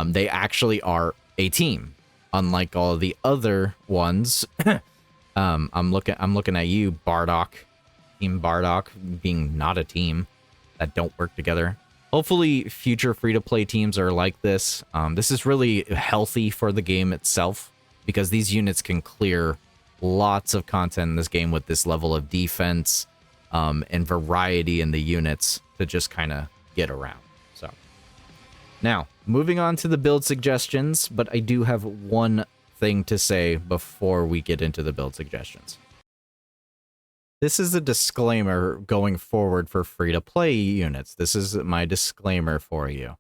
Speaker 1: They actually are a team, unlike all of the other ones. I'm looking at you, Bardock, Team Bardock, being not a team that don't work together. Hopefully, future free-to-play teams are like this. This is really healthy for the game itself, because these units can clear lots of content in this game with this level of defense and variety in the units to just kind of get around. So, now, moving on to the build suggestions, but I do have one thing to say before we get into the build suggestions. This is a disclaimer going forward for free-to-play units. This is my disclaimer for you.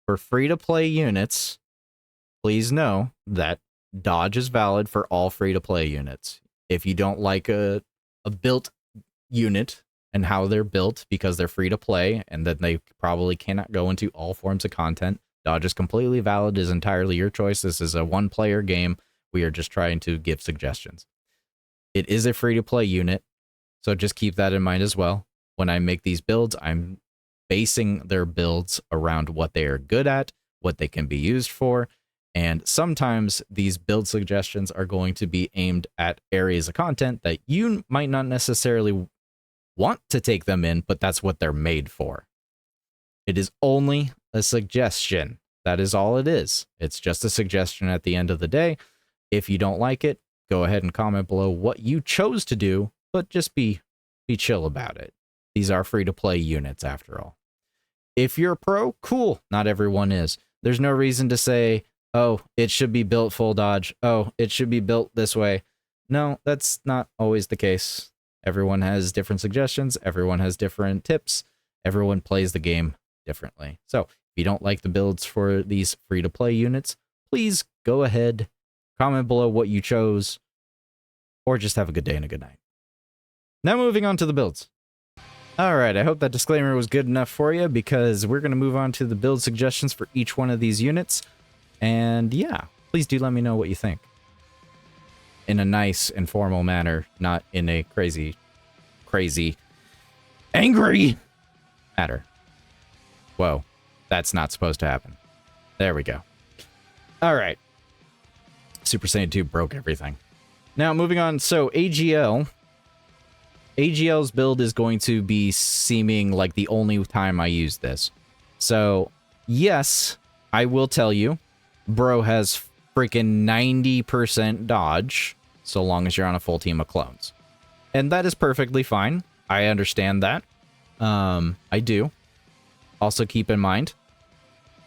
Speaker 1: For free-to-play units, please know that dodge is valid for all free-to-play units. If you don't like a built unit and how they're built because they're free-to-play and that they probably cannot go into all forms of content, dodge is completely valid. It is entirely your choice. This is a one-player game. We are just trying to give suggestions. It is a free-to-play unit, so just keep that in mind as well. When I make these builds, I'm basing their builds around what they are good at, what they can be used for, and sometimes these build suggestions are going to be aimed at areas of content that you might not necessarily want to take them in, but that's what they're made for. It is only a suggestion. That is all it is. It's just a suggestion at the end of the day. If you don't like it, go ahead and comment below what you chose to do, but just be chill about it. These are free-to-play units, after all. If you're a pro, cool. Not everyone is. There's no reason to say, oh, it should be built full dodge. Oh, it should be built this way. No, that's not always the case. Everyone has different suggestions. Everyone has different tips. Everyone plays the game differently. So, if you don't like the builds for these free-to-play units, please go ahead, comment below what you chose, or just have a good day and a good night. Now moving on to the builds. Alright, I hope that disclaimer was good enough for you, because we're going to move on to the build suggestions for each one of these units. And yeah, please do let me know what you think. In a nice and formal manner, not in a crazy, angry manner. Whoa, that's not supposed to happen. There we go. Alright. Super Saiyan 2 broke everything. Now, moving on, so AGL's build is going to be seeming like the only time I use this. So, yes, I will tell you, bro has freaking 90% dodge, so long as you're on a full team of clones. And that is perfectly fine. I understand that. I do. Also keep in mind,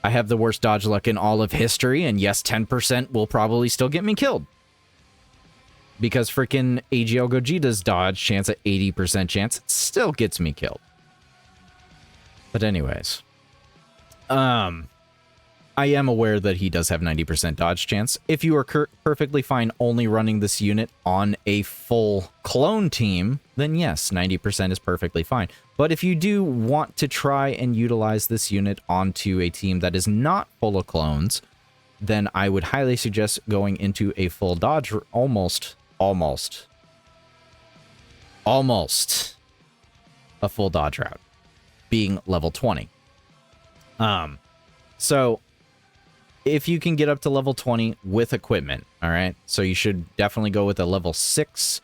Speaker 1: I have the worst dodge luck in all of history, and yes, 10% will probably still get me killed. Because freaking Agl Gogeta's dodge chance at 80% chance still gets me killed. But anyways, I am aware that he does have 90% dodge chance. If you are perfectly fine only running this unit on a full clone team, then yes, 90% is perfectly fine. But if you do want to try and utilize this unit onto a team that is not full of clones, then I would highly suggest going into a full dodge, almost a full dodge route, being level 20. So if you can get up to level 20 with equipment, all right, so you should definitely go with a level 6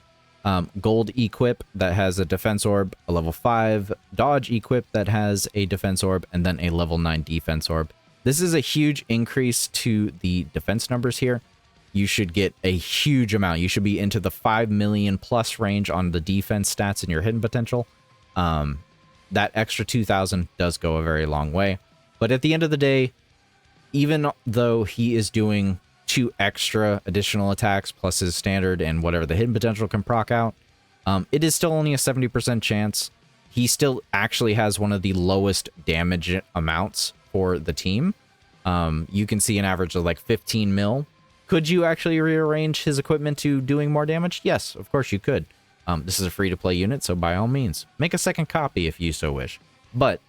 Speaker 1: gold equip that has a defense orb, a level 5 dodge equip that has a defense orb, and then a level 9 defense orb. This is a huge increase to the defense numbers here. You should get a huge amount. You should be into the 5 million plus range on the defense stats and your hidden potential. That extra 2,000 does go a very long way. But at the end of the day, even though he is doing 2 extra additional attacks plus his standard and whatever the hidden potential can proc out, it is still only a 70% chance. He still actually has one of the lowest damage amounts for the team. You can see an average of like 15 mil. Could you actually rearrange his equipment to doing more damage? Yes, of course you could. This is a free-to-play unit, so by all means, make a second copy if you so wish. But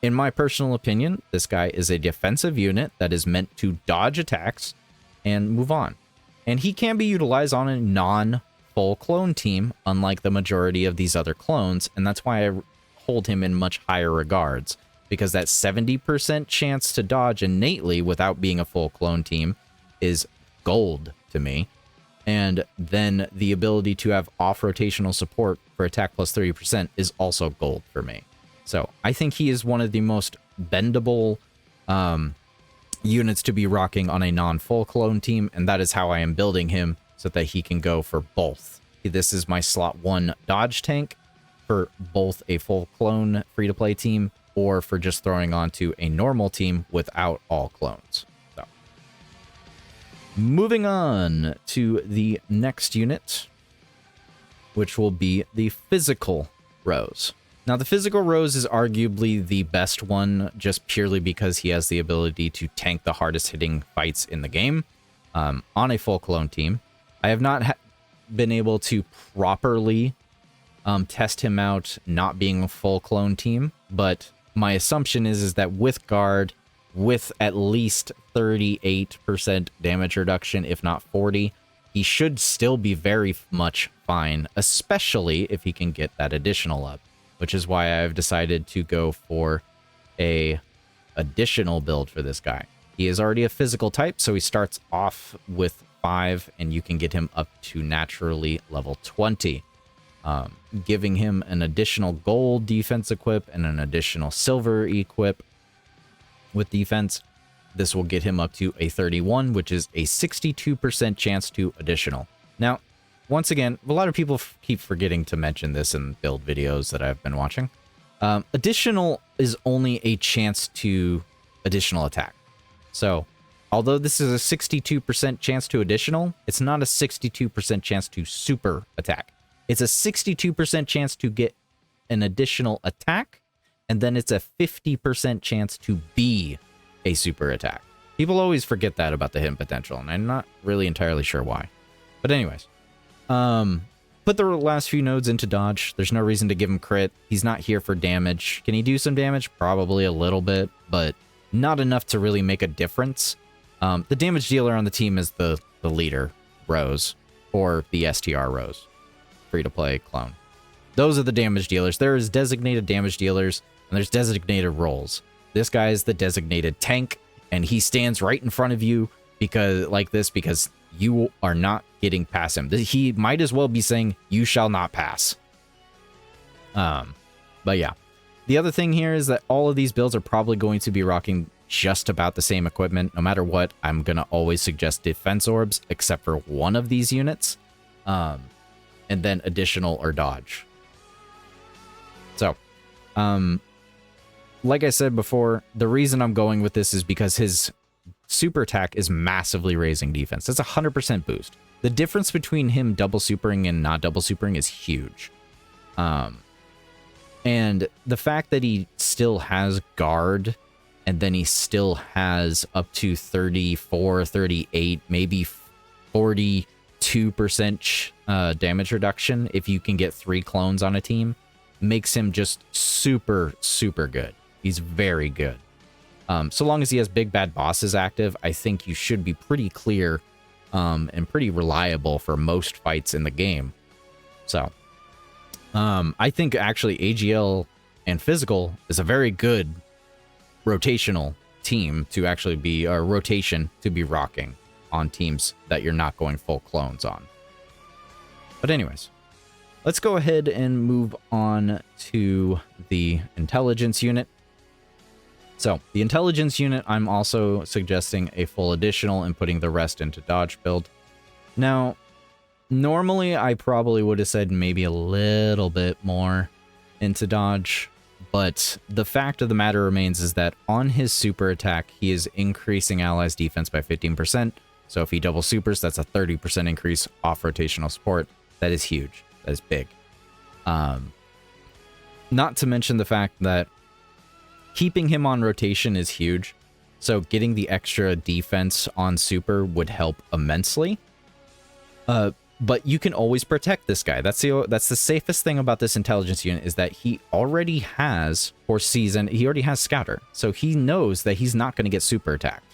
Speaker 1: in my personal opinion, this guy is a defensive unit that is meant to dodge attacks and move on. And he can be utilized on a non-full clone team, unlike the majority of these other clones, and that's why I hold him in much higher regards, because that 70% chance to dodge innately without being a full clone team is gold to me. And then the ability to have off-rotational support for attack plus 30% is also gold for me. So I think he is one of the most bendable units to be rocking on a non-full clone team, and that is how I am building him, so that he can go for both. This is my slot 1 dodge tank for both a full clone free-to-play team or for just throwing onto a normal team without all clones. So, moving on to the next unit, which will be the physical Rose. Now, the physical Rose is arguably the best one, just purely because he has the ability to tank the hardest hitting fights in the game on a full clone team. I have not been able to properly test him out not being a full clone team, but my assumption is that with guard, with at least 38% damage reduction, if not 40, he should still be very much fine, especially if he can get that additional up. Which is why I've decided to go for a additional build for this guy. He is already a physical type, so he starts off with 5, and you can get him up to naturally level 20. Giving him an additional gold defense equip and an additional silver equip with defense. This will get him up to a 31, which is a 62% chance to additional. Now, once again, a lot of people keep forgetting to mention this in build videos that I've been watching. Additional is only a chance to additional attack. So, although this is a 62% chance to additional, it's not a 62% chance to super attack. It's a 62% chance to get an additional attack, and then it's a 50% chance to be a super attack. People always forget that about the hidden potential, and I'm not really entirely sure why. But anyways. Put the last few nodes into dodge. There's no reason to give him crit. He's not here for damage. Can he do some damage? Probably a little bit, but not enough to really make a difference. The damage dealer on the team is the leader, Rose, or the STR Rose, free-to-play clone. Those are the damage dealers. There is designated damage dealers, and there's designated roles. This guy is the designated tank, and he stands right in front of you because you are not getting past him. He might as well be saying, "You shall not pass." But yeah, The other thing here is that all of these builds are probably going to be rocking just about the same equipment. No matter what, I'm going to always suggest defense orbs, except for one of these units, and then additional or dodge. So, like I said before, the reason I'm going with this is because his super attack is massively raising defense. That's a 100% boost. The difference between him double supering and not double supering is huge. And the fact that he still has guard, and then he still has up to 34, 38, maybe 42% damage reduction if you can get 3 clones on a team, makes him just super, super good. He's very good. So long as he has big bad bosses active, I think you should be pretty clear and pretty reliable for most fights in the game. So I think actually AGL and Physical is a very good rotational team to actually be, or rotation to be rocking on teams that you're not going full clones on. But anyways, let's go ahead and move on to the intelligence unit. So the intelligence unit, I'm also suggesting a full additional and putting the rest into dodge build. Now, normally I probably would have said maybe a little bit more into dodge, but the fact of the matter remains is that on his super attack, he is increasing allies' defense by 15%. So if he double supers, that's a 30% increase off rotational support. That is huge. That is big. Not to mention the fact that keeping him on rotation is huge. So getting the extra defense on super would help immensely. But you can always protect this guy. That's the safest thing about this intelligence unit, is that he already has, for season, he already has Scouter. So he knows that he's not going to get super attacked.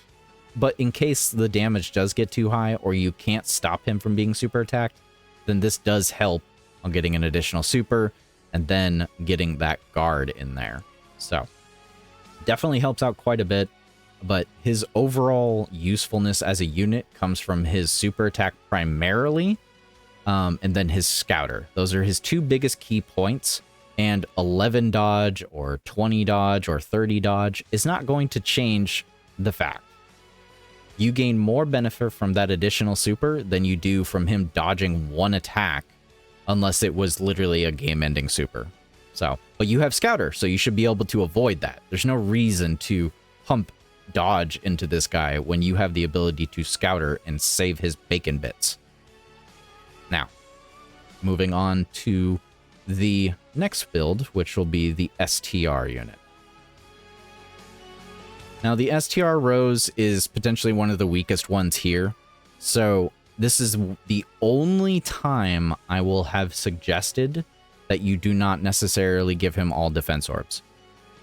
Speaker 1: But in case the damage does get too high, or you can't stop him from being super attacked, then this does help on getting an additional super, and then getting that guard in there. So definitely helps out quite a bit. But his overall usefulness as a unit comes from his super attack primarily, and then his Scouter. Those are his 2 biggest key points, and 11 dodge or 20 dodge or 30 dodge is not going to change the fact. You gain more benefit from that additional super than you do from him dodging 1 attack, unless it was literally a game-ending super. So, but you have Scouter, so you should be able to avoid that. There's no reason to pump dodge into this guy when you have the ability to Scouter and save his bacon bits. Now, moving on to the next build, which will be the STR unit. Now, the STR Rose is potentially one of the weakest ones here, so this is the only time I will have suggested that you do not necessarily give him all defense orbs.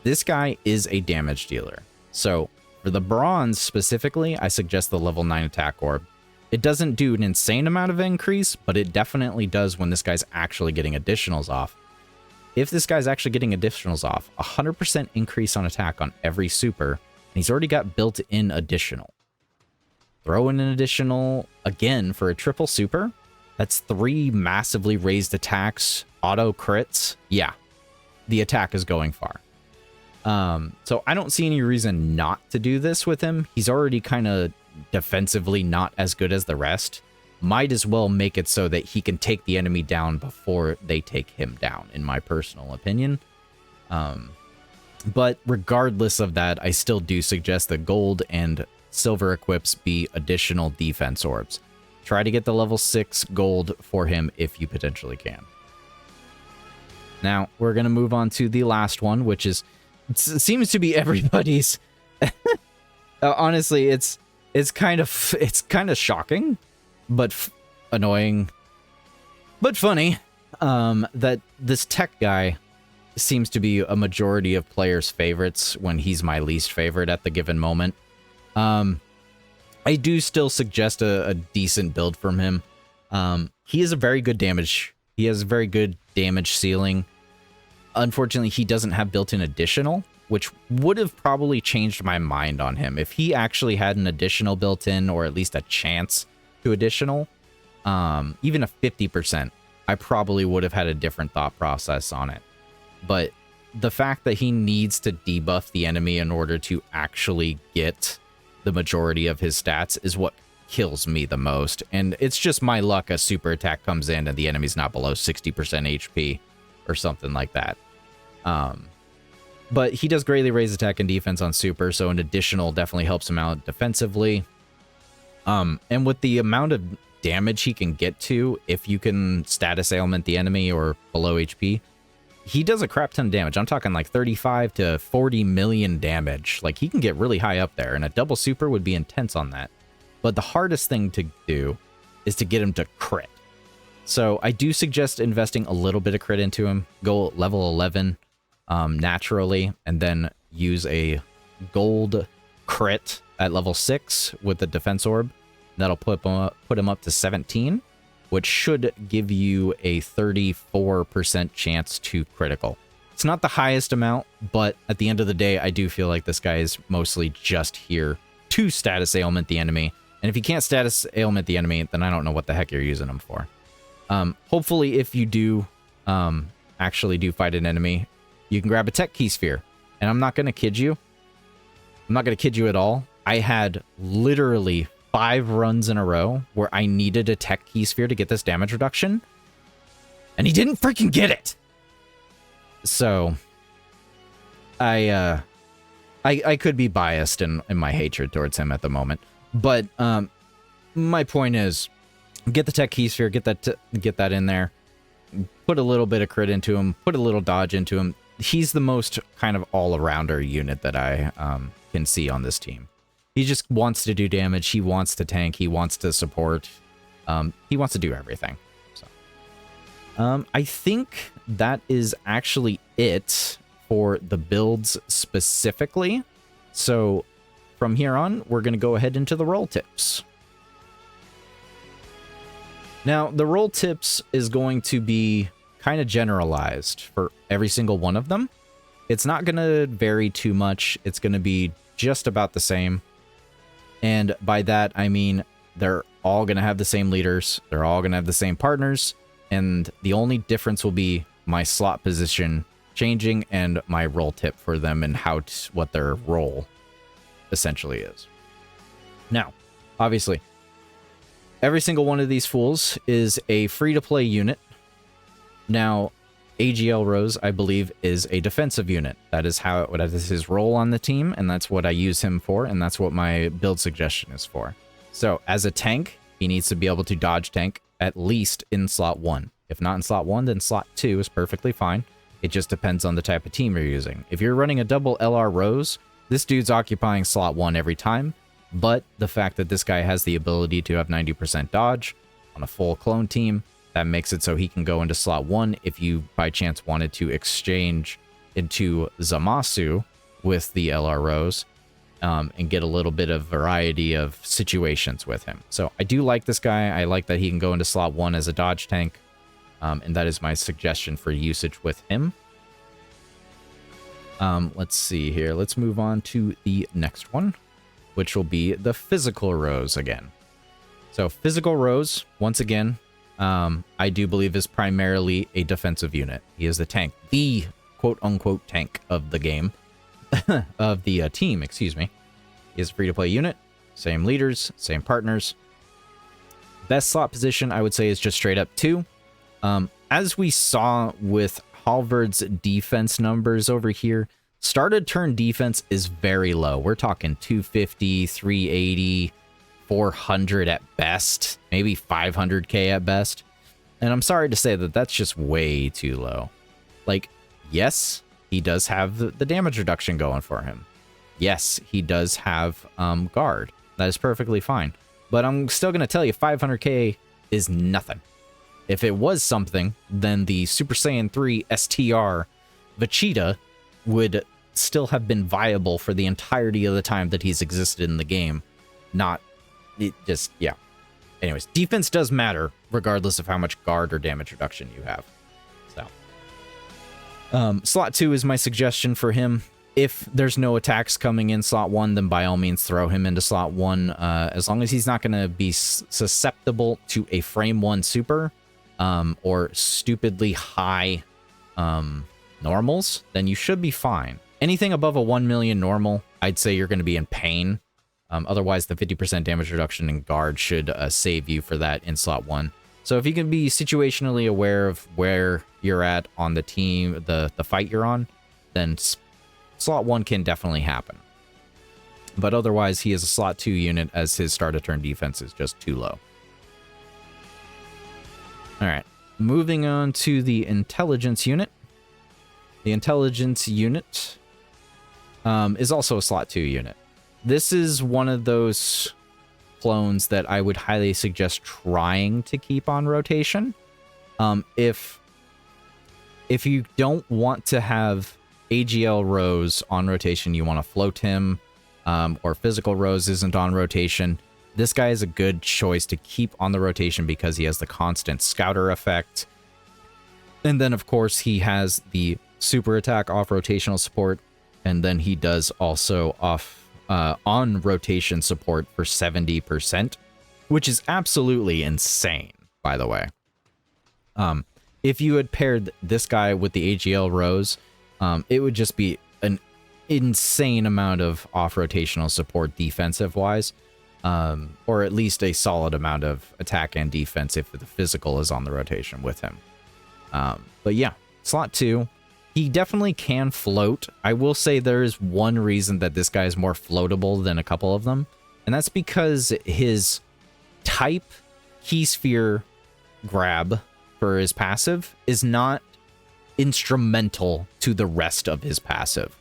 Speaker 1: This guy is a damage dealer, so for the bronze specifically, I suggest the level 9 attack orb. It doesn't do an insane amount of increase, but it definitely does when this guy's actually getting additionals off. If this guy's actually getting additionals off, 100% increase on attack on every super, and he's already got built-in additional. Throw in an additional again for a triple super. That's 3 massively raised attacks, auto crits. Yeah, the attack is going far. So I don't see any reason not to do this with him. He's already kind of defensively not as good as the rest. Might as well make it so that he can take the enemy down before they take him down, in my personal opinion. But regardless of that, I still do suggest that gold and silver equips be additional defense orbs. Try to get the level 6 gold for him if you potentially can. Now, we're going to move on to the last one, which is, it seems to be everybody's. Honestly, it's kind of shocking, but annoying, but funny, that this Teq guy seems to be a majority of players' favorites when he's my least favorite at the given moment. I do still suggest a decent build from him. He is a very good damage. He has a very good damage ceiling. Unfortunately, he doesn't have built-in additional, which would have probably changed my mind on him. If he actually had an additional built-in, or at least a chance to additional, even a 50%, I probably would have had a different thought process on it. But the fact that he needs to debuff the enemy in order to actually get the majority of his stats is what kills me the most. And it's just my luck a super attack comes in and the enemy's not below 60% HP or something like that. But he does greatly raise attack and defense on super, so an additional definitely helps him out defensively. And with the amount of damage he can get to, if you can status ailment the enemy or below HP, he does a crap ton of damage. I'm talking like 35 to 40 million damage. Like, he can get really high up there, and a double super would be intense on that. But the hardest thing to do is to get him to crit. So I do suggest investing a little bit of crit into him. Go level 11 naturally, and then use a gold crit at level 6 with the defense orb. That'll put him up to 17, which should give you a 34% chance to critical. It's not the highest amount, but at the end of the day, I do feel like this guy is mostly just here to status ailment the enemy. And if you can't status ailment the enemy, then I don't know what the heck you're using him for. Hopefully, if you do actually do fight an enemy, you can grab a Teq Key Sphere. And I'm not going to kid you. I'm not going to kid you at all. I had literally 5 runs in a row where I needed a Teq Key Sphere to get this damage reduction. And he didn't freaking get it. So, I could be biased in my hatred towards him at the moment. But my point is, get the Teq Key Sphere, get that in there. Put a little bit of crit into him. Put a little dodge into him. He's the most kind of all-arounder unit that I can see on this team. He just wants to do damage. He wants to tank. He wants to support. He wants to do everything. So, I think that is actually it for the builds specifically. So from here on, we're going to go ahead into the role tips. Now, the role tips is going to be kind of generalized for every single one of them. It's not going to vary too much. It's going to be just about the same. And by that, I mean, they're all going to have the same leaders. They're all going to have the same partners. And the only difference will be my slot position changing and my role tip for them and what their role essentially is. Now, obviously, every single one of these fools is a free-to-play unit. Now, Agl Rose, I believe, is a defensive unit. That is his role on the team, and that's what I use him for, and that's what my build suggestion is for. So, as a tank, he needs to be able to dodge tank at least in slot 1. If not in slot 1, then slot 2 is perfectly fine. It just depends on the type of team you're using. If you're running a double LR Rose, this dude's occupying slot 1 every time, but the fact that this guy has the ability to have 90% dodge on a full clone team, that makes it so he can go into slot 1 if you by chance wanted to exchange into Zamasu with the LR Rose and get a little bit of variety of situations with him. So I do like this guy. I like that he can go into slot 1 as a dodge tank, and that is my suggestion for usage with him. Let's see here. Let's move on to the next one, which will be the physical Rose again. So physical Rose, once again, I do believe is primarily a defensive unit. He is the tank, the quote-unquote tank of the game, of the team, excuse me. He is a free-to-play unit, same leaders, same partners. Best slot position, I would say, is just straight up 2. As we saw with Halvard's defense numbers over here, started turn defense is very low. We're talking 250, 380, 400 at best, maybe 500k at best. And I'm sorry to say that that's just way too low. Like, yes, he does have the damage reduction going for him. Yes, he does have guard. That is perfectly fine. But I'm still going to tell you 500k is nothing. If it was something, then the Super Saiyan 3 STR Vegeta would still have been viable for the entirety of the time that he's existed in the game. Yeah. Anyways, defense does matter regardless of how much guard or damage reduction you have. So, slot 2 is my suggestion for him. If there's no attacks coming in slot 1, then by all means throw him into slot 1. As long as he's not going to be susceptible to a frame 1 super, or stupidly high normals, then you should be fine. Anything above a 1 million normal, I'd say you're going to be in pain. Otherwise, the 50% damage reduction in guard should save you for that in slot 1. So if you can be situationally aware of where you're at on the team, the fight you're on, then slot 1 can definitely happen. But otherwise, he is a slot 2 unit as his start of turn defense is just too low. All right, moving on to the intelligence unit. The intelligence unit is also a slot 2 unit. This is one of those clones that I would highly suggest trying to keep on rotation. If you don't want to have AGL Rose on rotation, you want to float him, or Physical Rose isn't on rotation, this guy is a good choice to keep on the rotation because he has the constant scouter effect. And then, of course, he has the super attack off rotational support, and then he does also off on rotation support for 70%, which is absolutely insane, by the way. If you had paired this guy with the AGL Rose, it would just be an insane amount of off-rotational support defensive-wise, or at least a solid amount of attack and defense if the physical is on the rotation with him. But yeah, slot 2, he definitely can float. I will say there is one reason that this guy is more floatable than a couple of them, and that's because his type key sphere grab for his passive is not instrumental to the rest of his passive.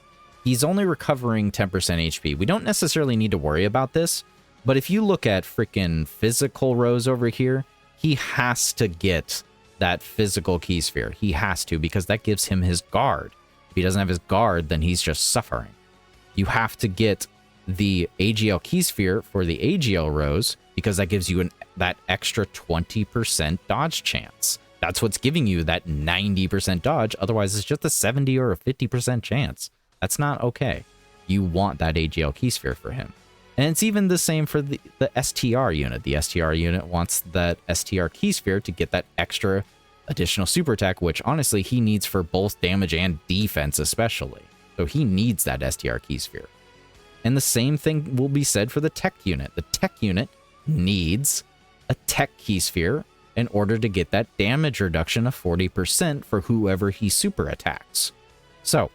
Speaker 1: He's only recovering 10% HP. We don't necessarily need to worry about this, but if you look at freaking Physical Rose over here, he has to get that physical key sphere. He has to, because that gives him his guard. If he doesn't have his guard, then he's just suffering. You have to get the AGL key sphere for the AGL Rose, because that gives you that extra 20% dodge chance. That's what's giving you that 90% dodge. Otherwise, it's just a 70 or a 50% chance. That's not okay. You want that AGL key sphere for him. And it's even the same for the STR unit. The STR unit wants that STR key sphere to get that extra additional super attack, which honestly he needs for both damage and defense especially. So he needs that STR key sphere. And the same thing will be said for the Teq unit. The Teq unit needs a Teq key sphere in order to get that damage reduction of 40% for whoever he super attacks. So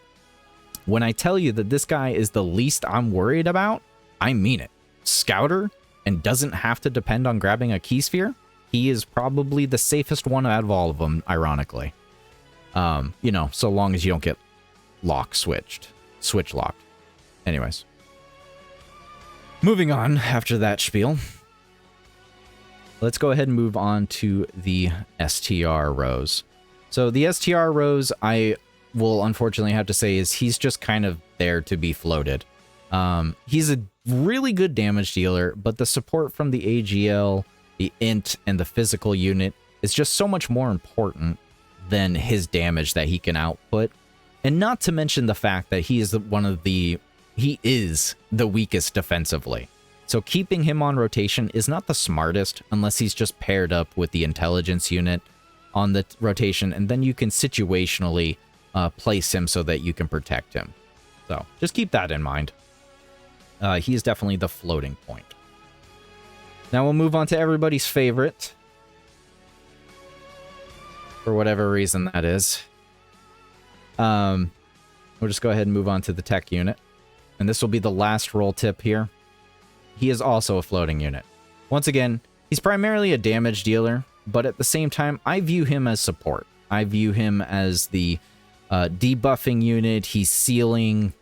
Speaker 1: when I tell you that this guy is the least I'm worried about, I mean it. Scouter and doesn't have to depend on grabbing a key sphere, he is probably the safest one out of all of them, ironically. You know, so long as you don't get switch locked. Anyways. Moving on after that spiel. Let's go ahead and move on to the STR Rose. So the STR Rose, I will unfortunately have to say, is he's just kind of there to be floated. He's a really good damage dealer, but the support from the AGL, the Int, and the physical unit is just so much more important than his damage that he can output. And not to mention the fact that he is the weakest defensively. So keeping him on rotation is not the smartest unless he's just paired up with the intelligence unit on the rotation, and then you can situationally place him so that you can protect him. So just keep that in mind. He is definitely the floating point. Now we'll move on to everybody's favorite. For whatever reason that is. We'll just go ahead and move on to the Teq unit. And this will be the last roll tip here. He is also a floating unit. Once again, he's primarily a damage dealer, but at the same time, I view him as support. I view him as the debuffing unit. He's sealing.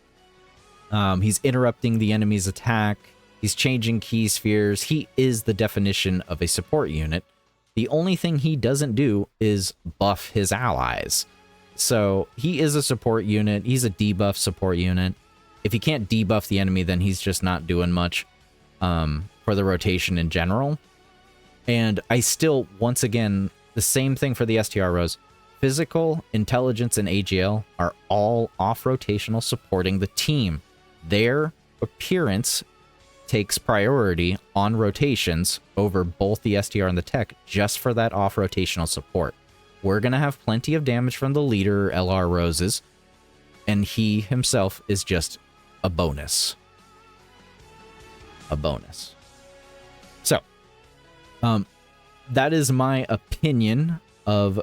Speaker 1: He's interrupting the enemy's attack. He's changing key spheres. He is the definition of a support unit. The only thing he doesn't do is buff his allies. So he is a support unit. He's a debuff support unit. If he can't debuff the enemy, then he's just not doing much for the rotation in general. And I still, once again, the same thing for the STR Rose. Physical, intelligence, and AGL are all off-rotational supporting the team. Their appearance takes priority on rotations over both the STR and the Teq just for that off-rotational support. We're going to have plenty of damage from the leader LR Roses, and he himself is just a bonus. A bonus. So, that is my opinion of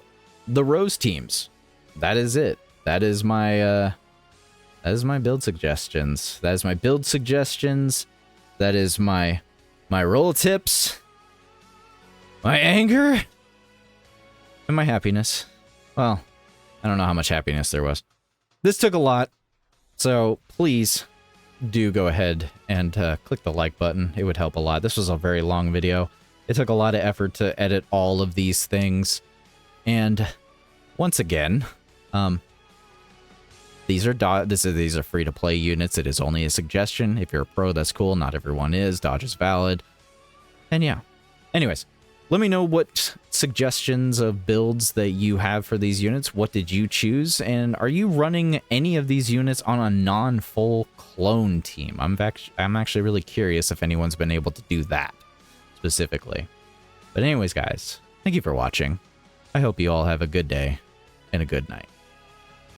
Speaker 1: the Rose teams. That is it. That is my build suggestions. That is my build suggestions. That is my roll tips. My anger. And my happiness. Well, I don't know how much happiness there was. This took a lot, so please do go ahead and click the like button. It would help a lot. This was a very long video. It took a lot of effort to edit all of these things. And once again, these are free-to-play units. It is only a suggestion. If you're a pro, that's cool. Not everyone is. Dodge is valid. And yeah. Anyways, let me know what suggestions of builds that you have for these units. What did you choose? And are you running any of these units on a non-full clone team? I'm actually really curious if anyone's been able to do that specifically. But anyways, guys, thank you for watching. I hope you all have a good day and a good night.